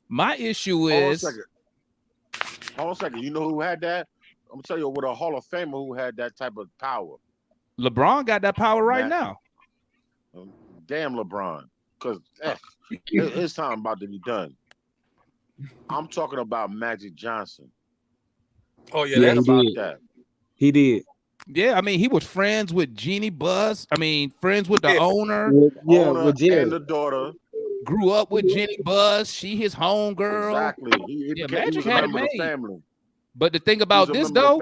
My issue is Hold on a second. You know who had that? I'm gonna tell you what a Hall of Famer who had that type of power. LeBron got that power right now. Damn LeBron. Because his time about to be done. I'm talking about Magic Johnson. Oh yeah, Yeah, that's he did. that. He did. Yeah, I mean, he was friends with Jeannie Buss. I mean, friends with the owner. Owner with Jerry. and the daughter. Grew up with Jeannie Buss. She his home girl. Exactly. He Magic was a had it member of the made. family. But the thing about this though,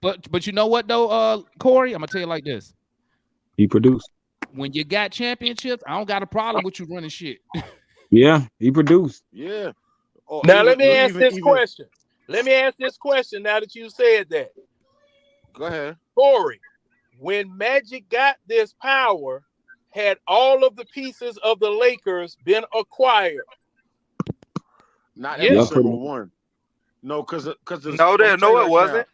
but you know what though, Corey, I'm gonna tell you like this. He produced. When you got championships, I don't got a problem with you running shit. Yeah, he produced. Yeah. Now let me ask this question. Let me ask this question now that you said that. Go ahead. Corey, when Magic got this power, had all of the pieces of the Lakers been acquired? Not every single one. No, because it wasn't.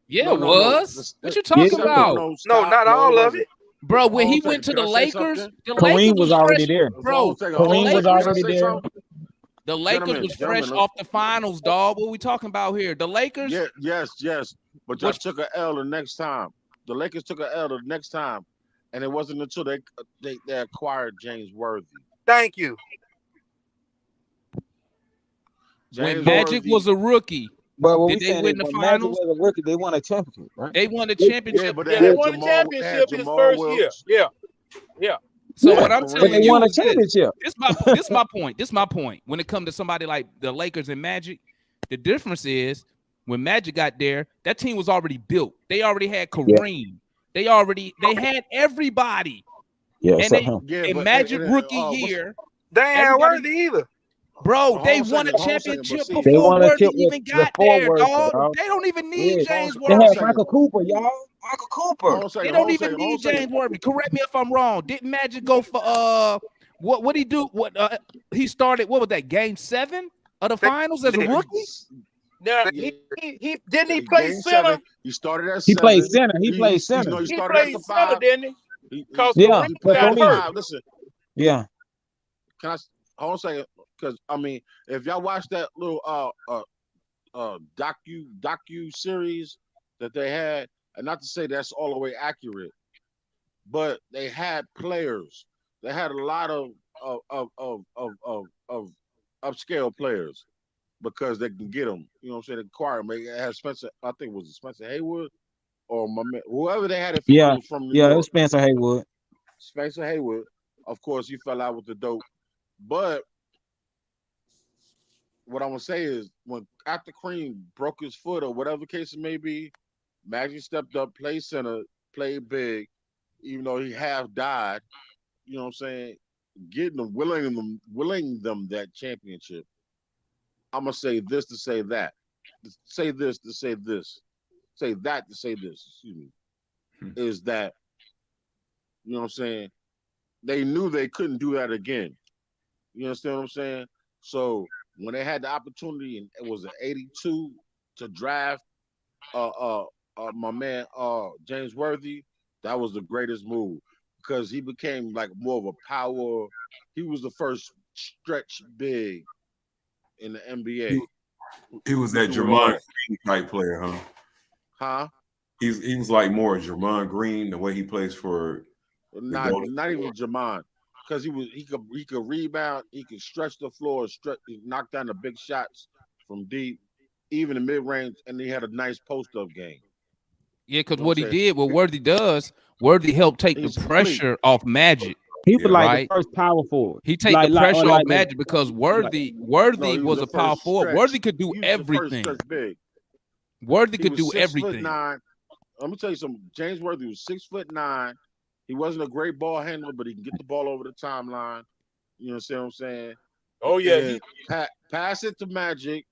Yeah, it was. What you talking about? No, not all of it. Bro, when he went to the Lakers, Kareem was already there. Bro, Kareem was already there. The Lakers was fresh off the finals, dog. What we talking about here? The Lakers? Yeah, yes. But y'all took an L the next time. The Lakers took an L the next time, and it wasn't until they acquired James Worthy. Thank you. When Magic was a rookie, but did they win the finals? Magic was a rookie, they won a championship, right? They won a championship. Yeah, but they won a championship his first year. Yeah. So what I'm telling you won a is championship. This is my point. When it comes to somebody like the Lakers and Magic, the difference is when Magic got there, that team was already built. They already had Kareem. Yeah. They had everybody. Yeah. And Magic rookie year, they ain't had Worthy either. Bro, they won a championship before Worthy even got there, dog. They don't even need James Worthy. They had Michael Cooper, y'all. Michael Cooper. They don't even need James Worthy. Correct me if I'm wrong. Didn't Magic go for what he do? He started? What was that? Game 7 of the finals as a rookie. Now he didn't he play center? He started as he played center. He played center. He played center, didn't he? Yeah. Listen. Yeah. Can I hold on a second? Because I mean, if y'all watch that little docu series that they had, and not to say that's all the way accurate, but they had players. They had a lot of upscale players because they can get them. You know what I'm saying? Acquire them. They had Spencer. I think it was Spencer Haywood or my man, whoever they had it from. Yeah, from New York. It was Spencer Haywood. Spencer Haywood. Of course, he fell out with the dope, but what I'm gonna say is when after Kareem broke his foot or whatever case it may be, Magic stepped up, played center, played big, even though he half died. You know what I'm saying? Getting them, willing them that championship. I'm gonna say this to say that, say this to say this, say that to say this. Excuse me. Is that you know what I'm saying? They knew they couldn't do that again. You understand what I'm saying? So when they had the opportunity, and it was an 82 to draft my man James Worthy, that was the greatest move because he became like more of a power. He was the first stretch big in the NBA. He was that Jermon Green type player, huh? Huh? He was like more Jermon Green the way he plays for. Not even Jermon. Because he could rebound, he could stretch the floor, knock down the big shots from deep, even in mid range, and he had a nice post up game. Yeah, because what he did, what Worthy does, Worthy helped take the pressure off Magic. He was like the first power forward. He take the pressure off Magic because Worthy was a power forward. Worthy could do everything. Worthy could do everything. 6'9". Let me tell you something. James Worthy was 6'9". He wasn't a great ball handler, but he can get the ball over the timeline. You know what I'm saying? Oh, yeah. Pass it to Magic.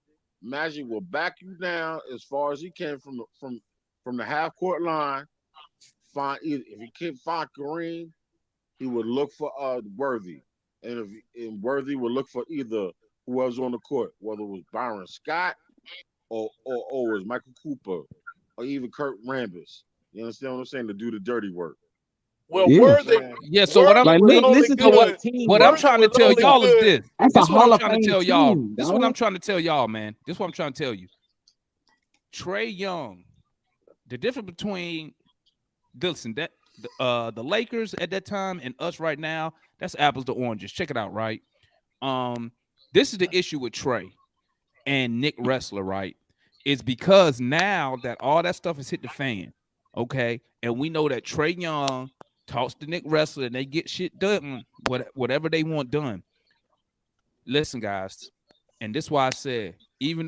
Magic will back you down as far as he can from the half-court line. If he can't find Kareem, he would look for Worthy. And Worthy would look for either whoever's on the court, whether it was Byron Scott or it was Michael Cooper or even Kurt Rambis. You understand what I'm saying? To do the dirty work. Well, Worthy. Yeah, so what I'm listen to what I'm trying to tell y'all is this. That's This is what Hall I'm of trying to Fame tell y'all. team, This is what I'm trying to tell y'all, man. This is what I'm trying to tell you. Trae Young, the difference between the Lakers at that time and us right now, that's apples to oranges. Check it out, right? This is the issue with Trae and Nick Wrestler, right? It's because now that all that stuff has hit the fan, okay, and we know that Trae Young talks to Nick Wrestler and they get shit done, whatever they want done. Listen, guys, and this is why I said, even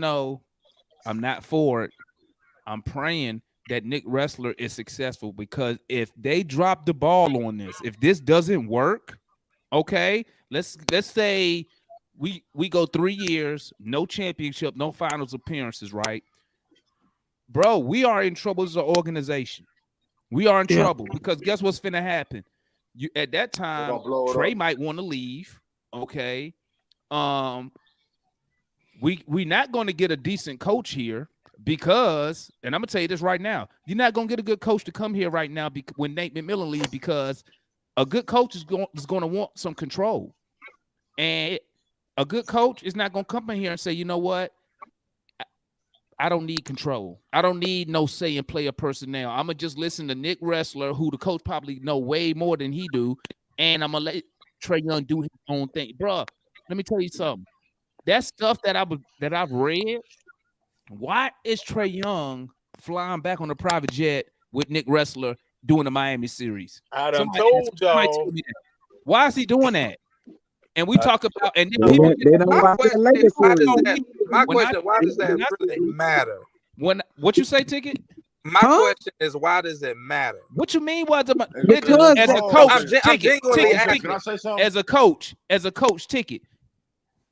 though I'm not for it, I'm praying that Nick Wrestler is successful, because if they drop the ball on this, if this doesn't work, okay, let's say we go 3 years, no championship, no finals appearances, right? Bro, we are in trouble as an organization. We are in trouble because guess what's finna happen? You at that time, Trae might want to leave. Okay. We not going to get a decent coach here because, and I'm gonna tell you this right now, you're not gonna get a good coach to come here right now when Nate McMillan leaves, because a good coach is going to want some control. And A good coach is not gonna come in here and say, you know what? I don't need control. I don't need no say in player personnel. I'm gonna just listen to Nick Wrestler, who the coach probably know way more than he do, and I'm gonna let Trae Young do his own thing, bro. Let me tell you something. That stuff that I've read. Why is Trae Young flying back on a private jet with Nick Wrestler doing the Miami series? I done Somebody told tell y'all. me that. Why is he doing that? And we talk about, and then They people don't, they don't My watch the question is, Lakers why does series. that? My when I question: why does that when I really matter? when what you say, Ticket? My question is, why does it matter? What you mean? What Because as a that- coach, I'm Ticket, genuinely Ticket, asking. Ticket, Can I say something? as a coach, Ticket.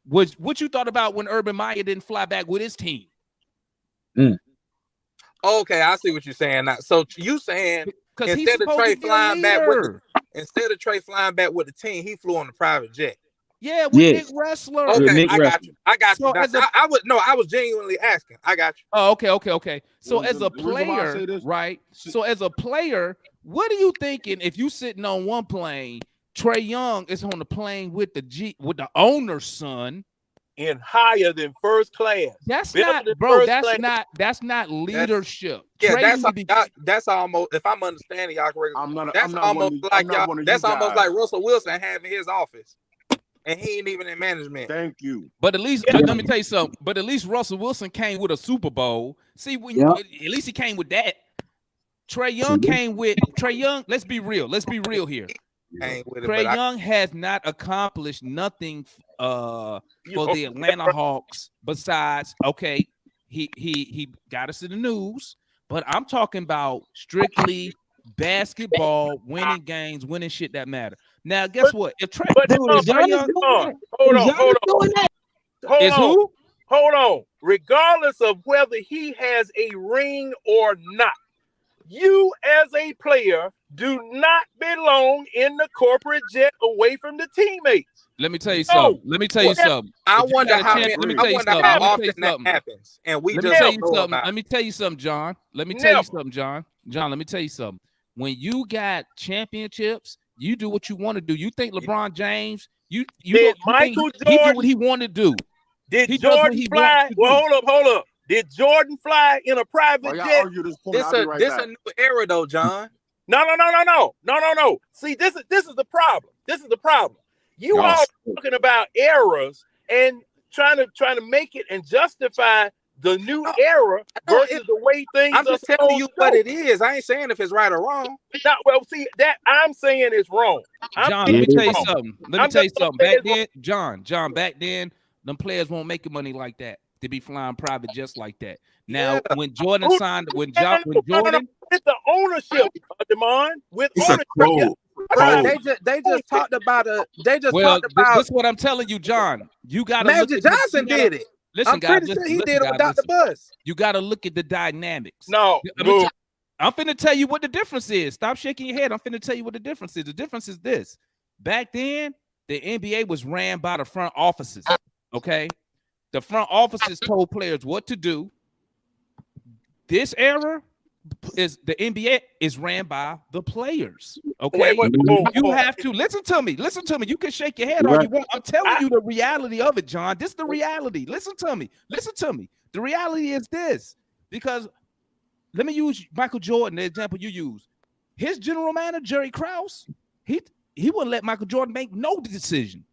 What you thought about when Urban Meyer didn't fly back with his team? Okay, I see what you're saying now. So you saying Because he's instead of supposed Trey to be a flying back with leader. the team, he flew on the private jet. Yeah, with Yes. Nick Wrestler. With Okay, Nick I got you. I got So you. Now, as a I was genuinely asking. I got you. Oh, okay. So Well, as a the reason why I say player, this- right? So as a player, what are you thinking if you sitting on one plane, Trae Young is on the plane with the owner's son? In higher than first class. That's Better not, than bro. first That's class. not leadership. Yeah, Trae need to be. that's almost. If I'm understanding y'all correctly, I'm not that's one almost of you- like I'm not y'all. one of you That's almost guys. like Russell Wilson having his office, and he ain't even in management. Thank you. But at least, but let me tell you something. But at least Russell Wilson came with a Super Bowl. See, when Yep. at least he came with that. Trae Young came with Trae Young. Let's be real. Let's be real here. Ain't with it, Trae but Young has not accomplished nothing for the Atlanta Hawks besides he got us in the news, but I'm talking about strictly basketball, winning games, winning shit that matter. Now, guess what? If Trae, But Is Trae Giannis Young doing that? hold Is on, hold Giannis doing that? is who? Hold on. Regardless of whether he has a ring or not, you as a player do not belong in the corporate jet away from the teammates. Let me tell you something. Let me tell you something. I If you wonder got a how chance- many. let me I tell you wonder something. how Let me tell often you that something. happens, and we Let me just tell don't you know something. about. Let me tell you something, John. Let me tell you Never. something, John. John, let me tell you something. When you got championships, you do what you want to do. You think LeBron James, you Did don't you Michael think he do Jordan- what he wanted to do. Did He does what Jordan he fly? wants to Well, do. hold up. Did Jordan fly in a private While y'all jet? argue this point, I'll be right This back. a new era though, John. No. See, this is the problem. This is the problem. You Oh. all talking about eras and trying to make it and justify the new era versus the way things I'm are just telling you supposed to what go. it is. I ain't saying if it's right or wrong. Not, well, see that I'm saying it's wrong. John, let me tell you wrong. something. Let me I'm tell you just gonna something. say Back it's wrong. then, John, back then, them players won't make money like that to be flying private jets like that. Now, Yeah. when Jordan Who- signed, when No, Jordan, with the ownership, Demond, with It's a ownership. code. Bro, Code. they just talked about well, talked about this is what I'm telling you, John. You got to look Magic at the- you Johnson gotta- did it. Listen, I'm guys, pretty sure listen, he listen, did it guys, without the listen. bus. You got to look at the dynamics. No, I'm finna tell you what the difference is. Stop shaking your head. I'm finna tell you what the difference is. The difference is this. Back then, the NBA was ran by the front offices. Okay, the front offices told players what to do. This era is the NBA is ran by the players. Okay, you have to listen to me. Listen to me. You can shake your head all you want. I'm telling you the reality of it, John. This is the reality. Listen to me. Listen to me. The reality is this, because let me use Michael Jordan, the example you use. His general manager, Jerry Krause, he wouldn't let Michael Jordan make no decision.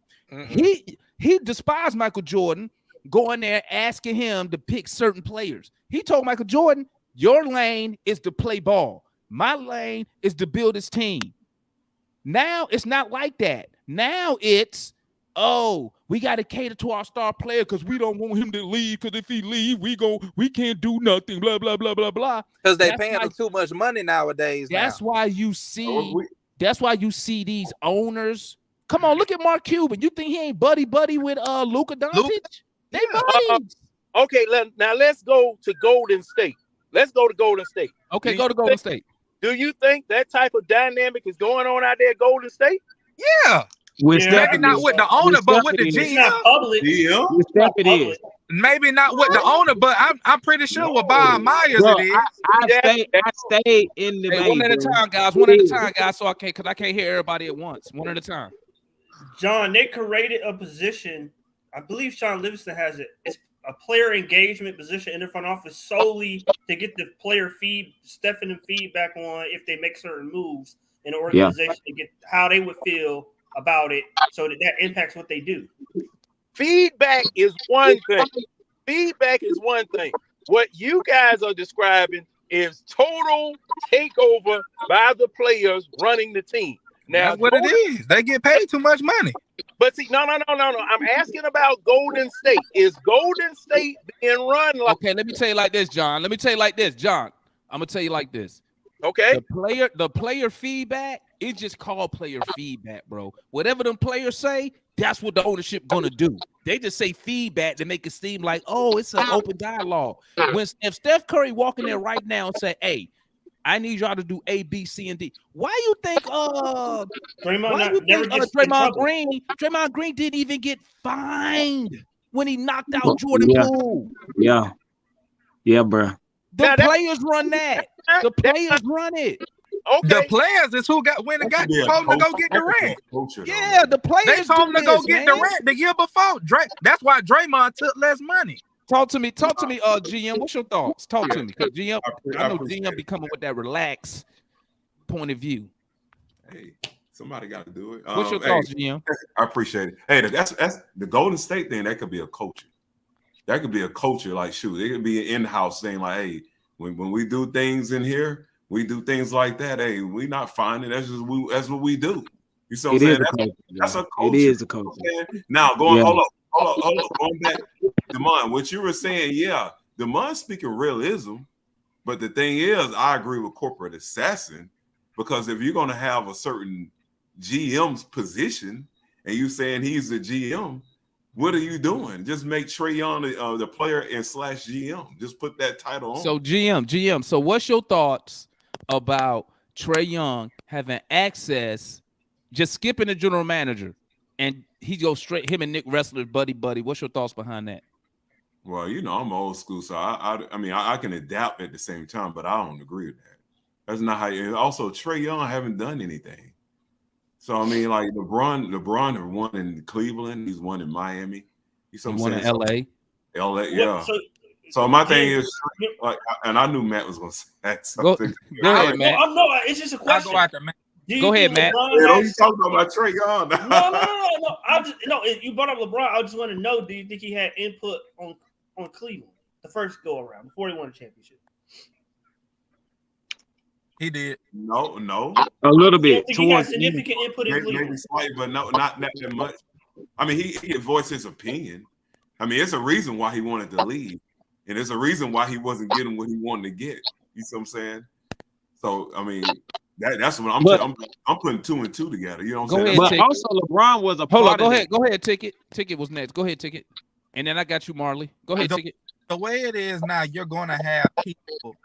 He despised Michael Jordan going there asking him to pick certain players. He told Michael Jordan, your lane is to play ball. My lane is to build his team. Now it's not like that. Now it's, oh, we got to cater to our star player because we don't want him to leave, because if he leave, we can't do nothing, blah, blah, blah, blah, blah. Because they paying him too much money nowadays. That's why you see these owners. Come on, look at Mark Cuban. You think he ain't buddy with Luka Doncic? They buddies. Okay, now let's go to Golden State. Let's go to Golden State. Okay, go to Golden State. Do you think that type of dynamic is going on out there at Golden State? Yeah. Maybe not with the owner, but with the GM. It's not public. Maybe not with the owner, but I'm pretty sure with Bob Myers Bro, it is. I stayed in the Hey, vein, one at a bro. time, guys. One at a time, guys. So I can't hear everybody at once. One at a time. John, they created a position I believe Sean Livingston has it. It's a player engagement position in the front office solely to get the player feedback on if they make certain moves in the organization to get how they would feel about it, so that impacts what they do. Feedback is one thing. Feedback is one thing. What you guys are describing is total takeover by the players running the team. Now, that's what it is. They get paid too much money. But see, no. I'm asking about Golden State. Is Golden State being run like? Okay, let me tell you like this, John. Let me tell you like this, John. I'm gonna tell you like this. Okay. The player feedback, it's just called player feedback, bro. Whatever them players say, that's what the ownership gonna do. They just say feedback to make it seem like, oh, it's an open dialogue. If Steph Curry walking there right now and say, hey, I need y'all to do A, B, C, and D. Why you think Draymond Green didn't even get fined when he knocked out Jordan Poole? Yeah, bro. The players run that. The players run it. Okay. The players is who went and got told him to go get Durant. Yeah, the players. They told him to go get Durant the year before. That's why Draymond took less money. Talk to me, GM. What's your thoughts? Talk to me, because GM, I know GM be coming with that relaxed point of view. Hey, somebody got to do it. What's your thoughts, GM? I appreciate it. Hey, that's the Golden State thing. That could be a culture. That could be a culture. Like, shoot, it could be an in-house thing. Like, hey, when we do things in here, we do things like that. Hey, we not finding. That's what we do. You see what I'm saying? That's a culture. It is a culture. Now, hold up. Going back, Demond, what you were saying, Demond speaking realism, but the thing is, I agree with corporate assassin, because if you're going to have a certain GM's position and you saying he's the GM, what are you doing? Just make Trae Young the player and / GM. Just put that title on. So GM. So what's your thoughts about Trae Young having access, just skipping the general manager, and he goes straight, him and Nick Wrestler, buddy. What's your thoughts behind that? Well, I'm old school, so I mean, I can adapt at the same time, but I don't agree with that. That's not how you. Also, Trae Young haven't done anything. So I mean, like LeBron have won in Cleveland. He's won in Miami. He's won in LA. LA, yeah. So my thing is, like, and I knew Matt was going to say something. Go ahead, Matt. No, it's just a question. I'll go after Matt. Go ahead, Matt. Don't you talk about Trae Young? No. You brought up LeBron. I just want to know: do you think he had input on Cleveland the first go around before he won the championship? He did. No. A little bit. He had significant input in Cleveland. Maybe slightly, but not that much. I mean, he voiced his opinion. I mean, it's a reason why he wanted to leave, and it's a reason why he wasn't getting what he wanted to get. You see what I'm saying? So, I mean, that's what I'm putting 2 and 2 together. You know what I'm saying? But also, LeBron was a part Hold on, of it. Go ahead, Ticket. Ticket was next. Go ahead, Ticket. And then I got you, Marley. Go ahead, Ticket. The way it is now, you're going to have people.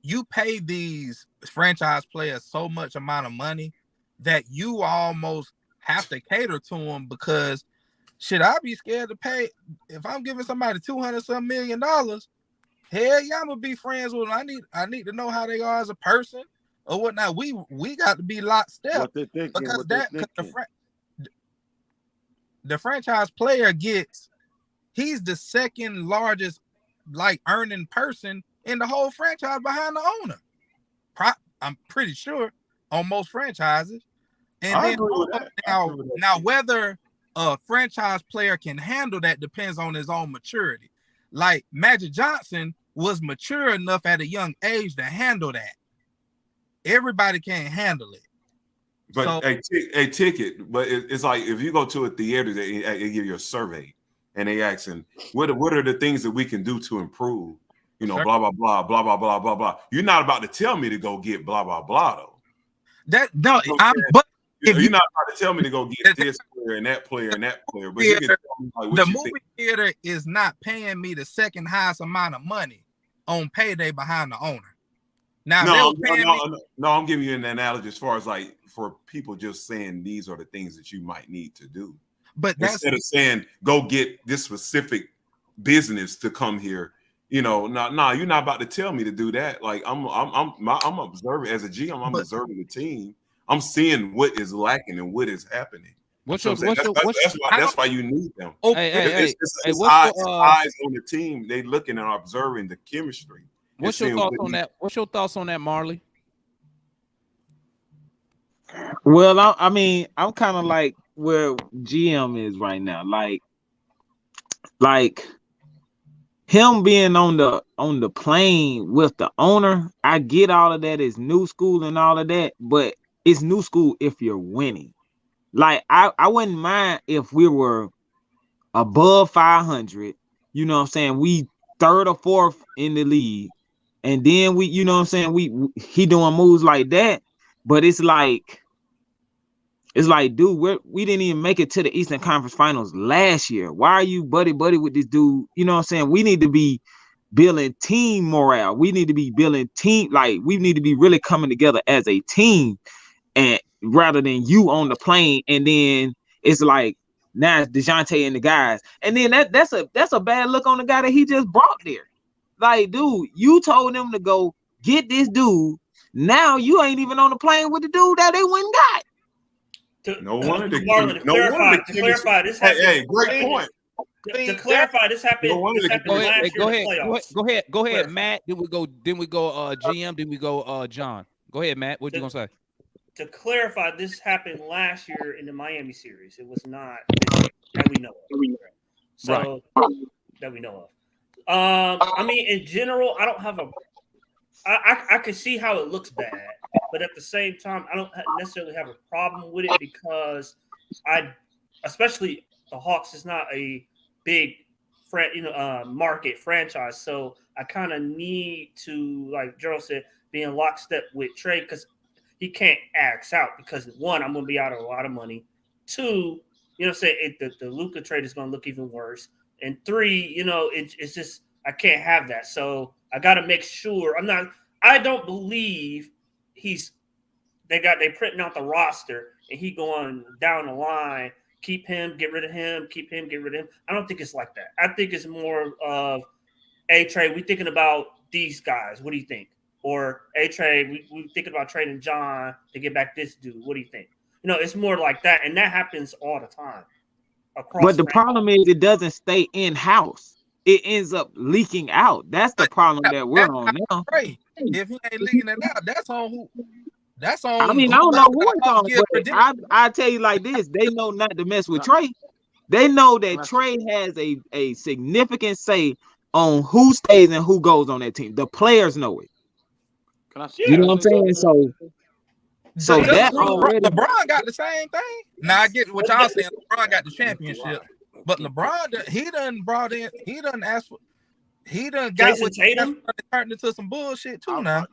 You pay these franchise players so much amount of money that you almost have to cater to them, because should I be scared to pay if I'm giving somebody $200-some million? Hell yeah, I'm gonna be friends with them. I need to know how they are as a person or whatnot. We got to be lockstep because the franchise player he's the second largest earning person in the whole franchise behind the owner. I'm pretty sure on most franchises. And then now whether a franchise player can handle that depends on his own maturity. Like Magic Johnson was mature enough at a young age to handle that. Everybody can't handle it. But a ticket. But it's like if you go to a theater, they give you a survey, and they asking what are the things that we can do to improve. You know, blah blah blah blah blah blah blah blah. You're not about to tell me to go get blah blah blah though. But you're not about to tell me to go get this player and that player and that player. But you can tell me, like, what the you movie think. theater is not paying me the second highest amount of money on payday behind the owner. Now, I'm giving you an analogy as far as like for people just saying these are the things that you might need to do. But instead of saying go get this specific business to come here, you know, you're not about to tell me to do that. Like I'm observing as a GM. I'm observing the team. I'm seeing what is lacking and what is happening. What's That's your what I'm saying. what's your That's why you need them. hey, It's what's eyes on the team. They looking and observing the chemistry. what's your thoughts on that? What's your thoughts on that, Marley? Well, I mean, I'm kind of like where GM is right now. Like him being on the plane with the owner. I get all of that. It's new school and all of that, but it's new school if you're winning. Like I wouldn't mind if we were above 500. You know what I'm saying? We third or fourth in the league, and then we, you know what I'm saying? He doing moves like that, but it's like, dude, we didn't even make it to the Eastern Conference Finals last year. Why are you buddy with this dude? You know what I'm saying? We need to be building team morale. We need to be building team, like we need to be really coming together as a team, and rather than you on the plane, and then it's like now it's DeJounte and the guys, and then that's a bad look on the guy that he just brought there. Like, dude, you told them to go get this dude. Now you ain't even on the plane with the dude that they went and got. No wonder to clarify, this happened. Hey, great point. To clarify, this happened. Last year in the playoffs. Go ahead, Matt. Then we go GM. Then we go John. Go ahead, Matt. What you gonna say? To clarify, this happened last year in the Miami series. It was not this year, that we know of. So that we know of. I mean, in general, I don't have I could see how it looks bad, but at the same time, I don't necessarily have a problem with it because especially the Hawks is not a big market franchise, so I kind of need to, like Gerald said, be in lockstep with Trey because he can't axe out because one, I'm going to be out of a lot of money. Two, you know, the Luka trade is going to look even worse. And three, you know, it's just I can't have that. So I got to make sure I don't believe they printing out the roster and he going down the line, keep him, get rid of him, keep him, get rid of him. I don't think it's like that. I think it's more of, hey, Trey, we thinking about these guys. What do you think? Or, hey, Trey, we thinking about trading John to get back this dude. What do you think? You know, it's more like that. And that happens all the time. But the problem is it doesn't stay in-house. It ends up leaking out. That's the problem that we're on now. Right. If he ain't leaking it out, that's on who? That's on. I mean, I don't know who it's on, but I tell you like this: they know not to mess with Trey. They know that Trey has a significant say on who stays and who goes on that team. The players know it. You know what I'm saying? So that LeBron got the same thing. Now I get what y'all saying. LeBron got the championship, but LeBron he done asked for, he done got Jason Tatum turned into some bullshit too now.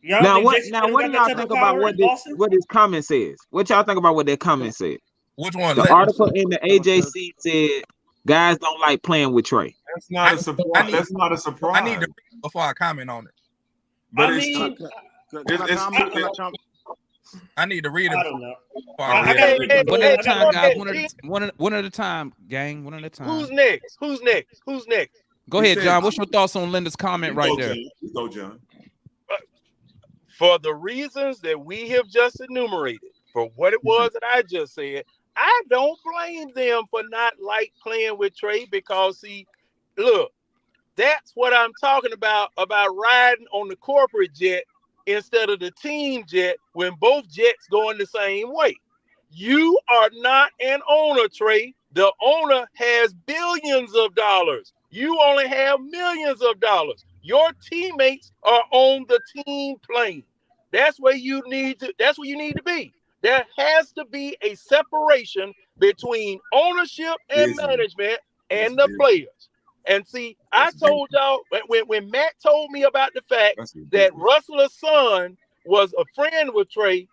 Now what do y'all think about what this comment says? What y'all think about what that comment said? Which one? The article in the AJC said guys don't like playing with Trey. That's not a surprise. That's not a surprise. I need to read before I comment on it. But I need to read it. I don't know. One at a time, guys. One at a time, gang. One at a time. Who's next? Go ahead, John. What's your thoughts on Linda's comment right there? Go, John. For the reasons that we have just enumerated, for what it was that I just said, I don't blame them for not playing with Trey because, see, look, that's what I'm talking about riding on the corporate jet instead of the team jet when both jets going the same way. You are not an owner, Trey. The owner has billions of dollars. You only have millions of dollars. Your teammates are on the team plane. That's where you need to be. There has to be a separation between ownership and management and the players. And see, I told y'all when Matt told me about the fact that Russell's son was a friend with Trey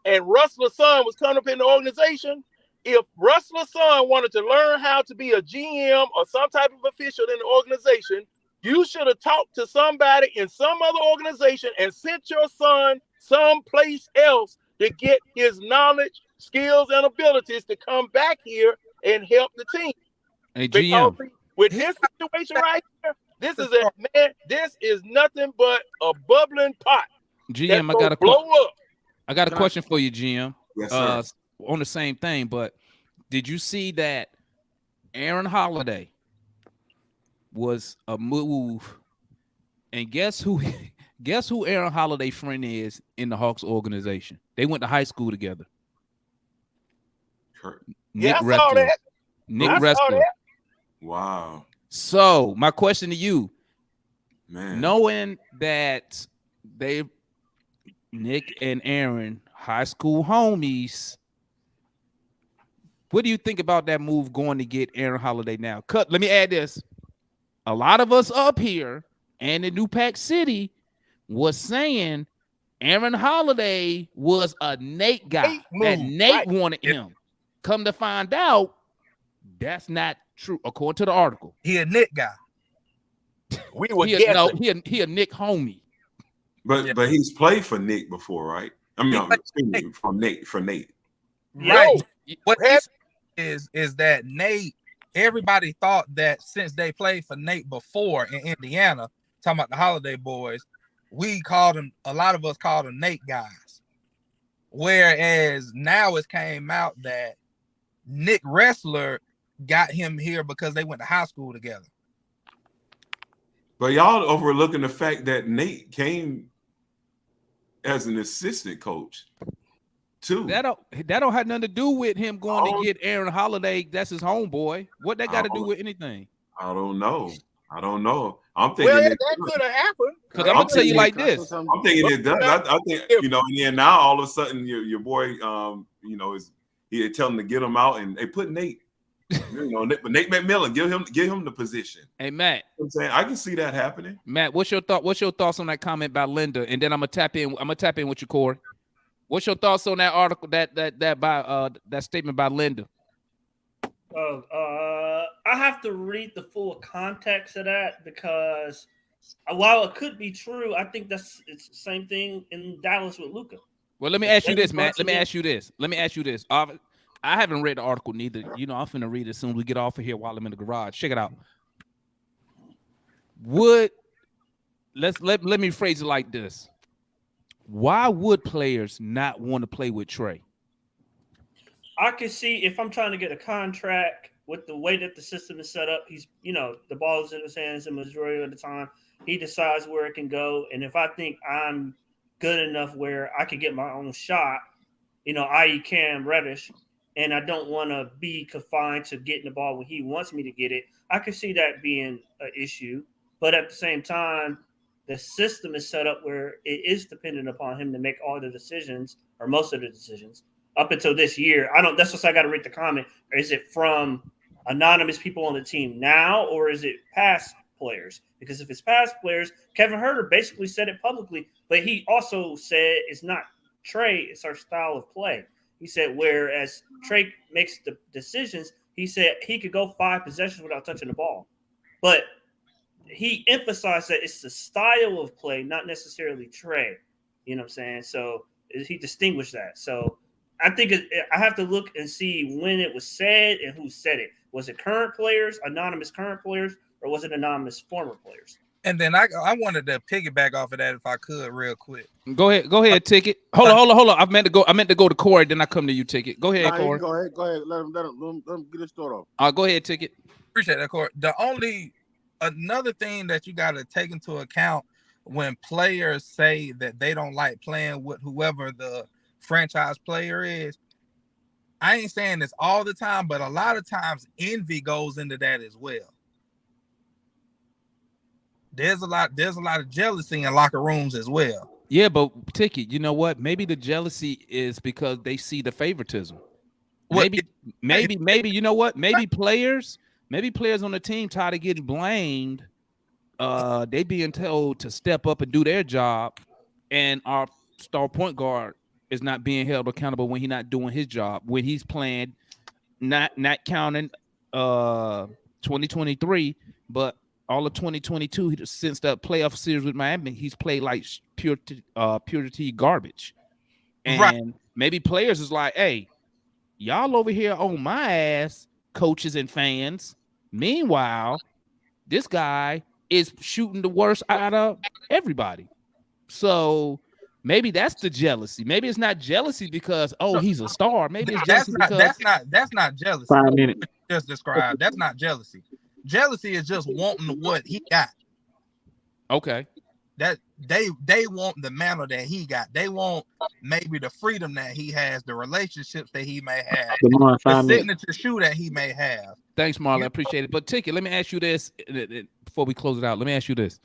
and Russell's son was coming up in the organization, if Russell's son wanted to learn how to be a GM or some type of official in the organization, you should have talked to somebody in some other organization and sent your son someplace else to get his knowledge, skills, and abilities to come back here and help the team. Hey, GM. Because with this situation right here, this is nothing but a bubbling pot. GM, I got a question for you, GM. Yes, sir. On the same thing, but Did you see that Aaron Holiday was a move? And guess who Aaron Holiday friend is in the Hawks organization? They went to high school together. Yeah, Nick I saw Wrestler. that. Nick I saw Wrestler. that. Wow. So my question to you, Man. knowing that Nick and Aaron, high school homies, what do you think about that move going to get Aaron Holiday now? Let me add this. A lot of us up here and in New Pack City was saying Aaron Holiday was a Nate guy, that Nate wanted him. Come to find out, that's not true, according to the article. He a Nick guy. We were guessing. No, he a Nick homie. But he's played for Nick before, right? I mean, for Nate. Right. What he said is that Nate, everybody thought that since they played for Nate before in Indiana, talking about the Holiday Boys, a lot of us called them Nate guys. Whereas now it came out that Nick Wrestler got him here because they went to high school together. But y'all overlooking the fact that Nate came as an assistant coach too. That don't have nothing to do with him going to get Aaron Holiday. That's his homeboy. What that got to do with anything? I don't know. I'm thinking that could have happened. Because I'm gonna tell you like this. I'm thinking it does. I think and then now all of a sudden your boy he tell him to get him out and they put Nate. Nate McMillan, give him the position. Hey Matt, I'm saying I can see that happening. Matt, what's your thoughts on that comment by Linda? And then I'm gonna tap in with you, Corey. What's your thoughts on that article that statement by Linda? I have to read the full context of that because while it could be true, I think it's the same thing in Dallas with Luka. Well, let me ask you this, Matt. Let me ask you this. I haven't read the article neither. I'm finna read it as soon as we get off of here while I'm in the garage. Check it out. Let me phrase it like this. Why would players not want to play with Trey? I can see if I'm trying to get a contract with the way that the system is set up, he's, the ball is in his hands the majority of the time. He decides where it can go. And if I think I'm good enough where I can get my own shot, i.e. Cam Reddish, and I don't want to be confined to getting the ball when he wants me to get it, I could see that being an issue. But at the same time, the system is set up where it is dependent upon him to make all the decisions or most of the decisions up until this year. That's what I got to read the comment. Is it from anonymous people on the team now, or is it past players? Because if it's past players, Kevin Huerter basically said it publicly, but he also said it's not Trey, it's our style of play. He said, whereas Trey makes the decisions, he said he could go 5 possessions without touching the ball. But he emphasized that it's the style of play, not necessarily Trey. You know what I'm saying? So he distinguished that. So I think I have to look and see when it was said and who said it. Was it current players, anonymous current players, or was it anonymous former players? And then I wanted to piggyback off of that if I could real quick. Go ahead, Ticket. Hold on. I meant to go to Corey, then I come to you, Ticket. Go ahead, Corey. Go ahead. Let him get his thought off. Go ahead, Ticket. Appreciate that, Corey. Another thing that you got to take into account when players say that they don't like playing with whoever the franchise player is, I ain't saying this all the time, but a lot of times envy goes into that as well. There's a lot of jealousy in locker rooms as well. Yeah, but Ticket, you know what? Maybe the jealousy is because they see the favoritism. Maybe you know what? Maybe players on the team tired of getting blamed. They being told to step up and do their job, and our star point guard is not being held accountable when he's not doing his job, when he's playing, not counting 2023, but all of 2022, since the playoff series with Miami, he's played like purity garbage. And maybe players is like, hey, y'all over here on my ass, coaches and fans. Meanwhile, this guy is shooting the worst out of everybody. So Maybe that's the jealousy. Maybe it's not jealousy because he's a star. Maybe it's That's jealousy not because that's not jealousy. 5 minutes. What you just described. That's not jealousy. Jealousy is just wanting what he got. okay. That they want the mantle that he got. They want maybe the freedom that he has, the relationships that he may have, Lamar, the 5 minutes. signature shoe that he may have. Thanks, Marlon. I appreciate it. But Ticket, let me ask you this before we close it out. Let me ask you this.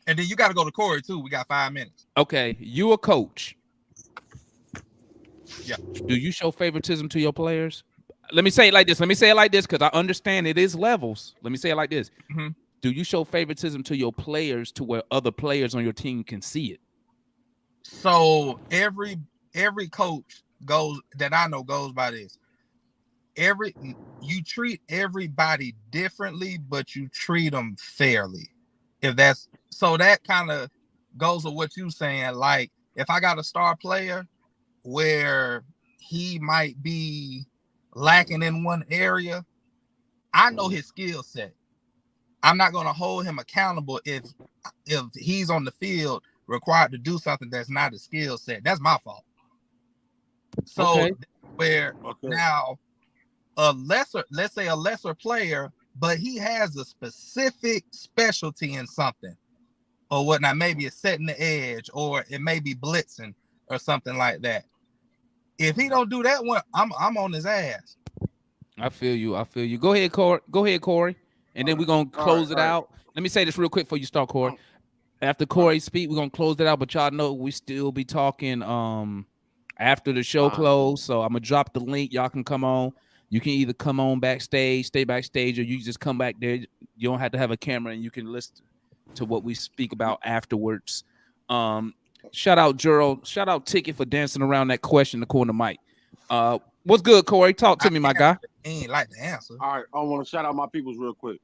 And then you got to go to Corey too. We got 5 minutes. Okay, you a coach. Yeah. Do you show favoritism to your players? Let me say it like this. Because I understand it is levels. Let me say it like this. Mm-hmm. Do you show favoritism to your players to where other players on your team can see it? So every coach that I know goes by this. You treat everybody differently, but you treat them fairly. That kind of goes with what you're saying. Like if I got a star player where he might be lacking in one area, I know his skill set. I'm not going to hold him accountable if he's on the field required to do something that's not a skill set. That's my fault. So now let's say a lesser player, but he has a specific specialty in something or whatnot. Maybe it's setting the edge, or it may be blitzing or something like that. If he don't do that one, I'm on his ass. I feel you. Go ahead, Corey. And then we're going to close it out. Let me say this real quick before you start, Corey. After Corey speak, we're going to close it out. But y'all know we still be talking after the show close. So I'm going to drop the link. Y'all can come on. You can either come on backstage, stay backstage, or you just come back there. You don't have to have a camera, and you can listen to what we speak about afterwards. Shout out Gerald. Shout out Ticket for dancing around that question according to Mike. What's good, Corey? Talk to me, my guy. He ain't like the answer. All right, I want to shout out my peoples real quick.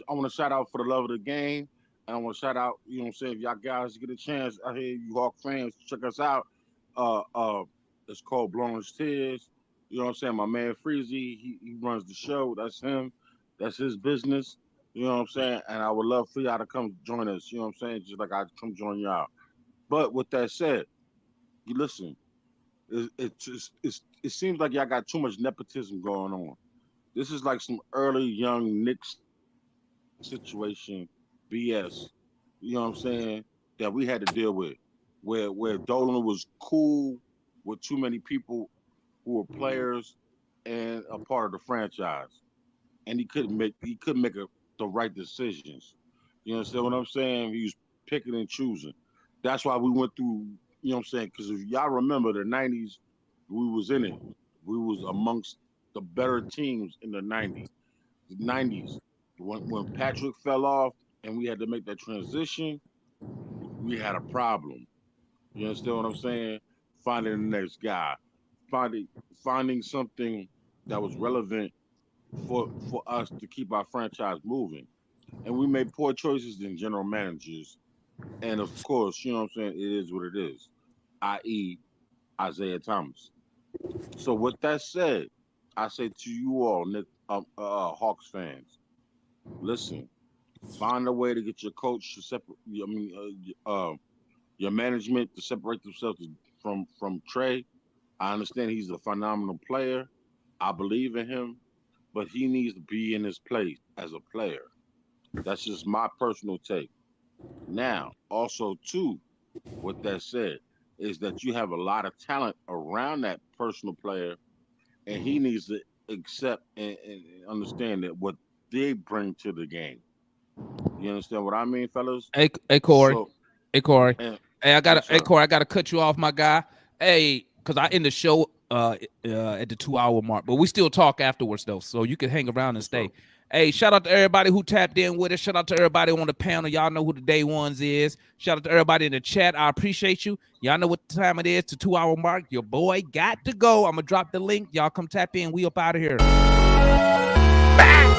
I want to shout out for the love of the game. And I want to shout out, you know what I'm saying, if y'all guys get a chance, I hear you Hawk fans, check us out. It's called Blowing Tears. You know what I'm saying? My man Freezy, he runs the show. That's him. That's his business. You know what I'm saying? And I would love for y'all to come join us. You know what I'm saying? Just like I come join y'all. But with that said, you listen, it seems like y'all got too much nepotism going on. This is like some early young Knicks situation BS. You know what I'm saying? That we had to deal with. Where Dolan was cool with too many people who were players and a part of the franchise. And he couldn't make the right decisions. You understand what I'm saying? He was picking and choosing. That's why we went through, you know what I'm saying? Because if y'all remember the 90s, we was in it. We was amongst the better teams in the 90s. The 90s, when Patrick fell off and we had to make that transition, we had a problem. You understand what I'm saying? Finding the next guy. Finding something that was relevant for us to keep our franchise moving. And we made poor choices in general managers. And of course, you know what I'm saying, it is what it is, i.e. Isaiah Thomas. So with that said, I say to you all, Hawks fans, listen, find a way to get your coach to separate, your management to separate themselves from Trey. I understand he's a phenomenal player. I believe in him, but he needs to be in his place as a player. That's just my personal take. Now, also too, with that said, is that you have a lot of talent around that personal player, and he needs to accept and understand that what they bring to the game. You understand what I mean, fellas? Hey Corey. Corey, I gotta cut you off, my guy. Hey, because I end the show at the 2 hour mark, but we still talk afterwards though, so you can hang around and stay. Hey, shout out to everybody who tapped in with us. Shout out to everybody on the panel. Y'all know who the day ones is. Shout out to everybody in the chat. I appreciate you. Y'all know what time it is. The 2 hour mark. Your boy got to go. I'm gonna drop the link. Y'all come tap in. We up out of here. Bang!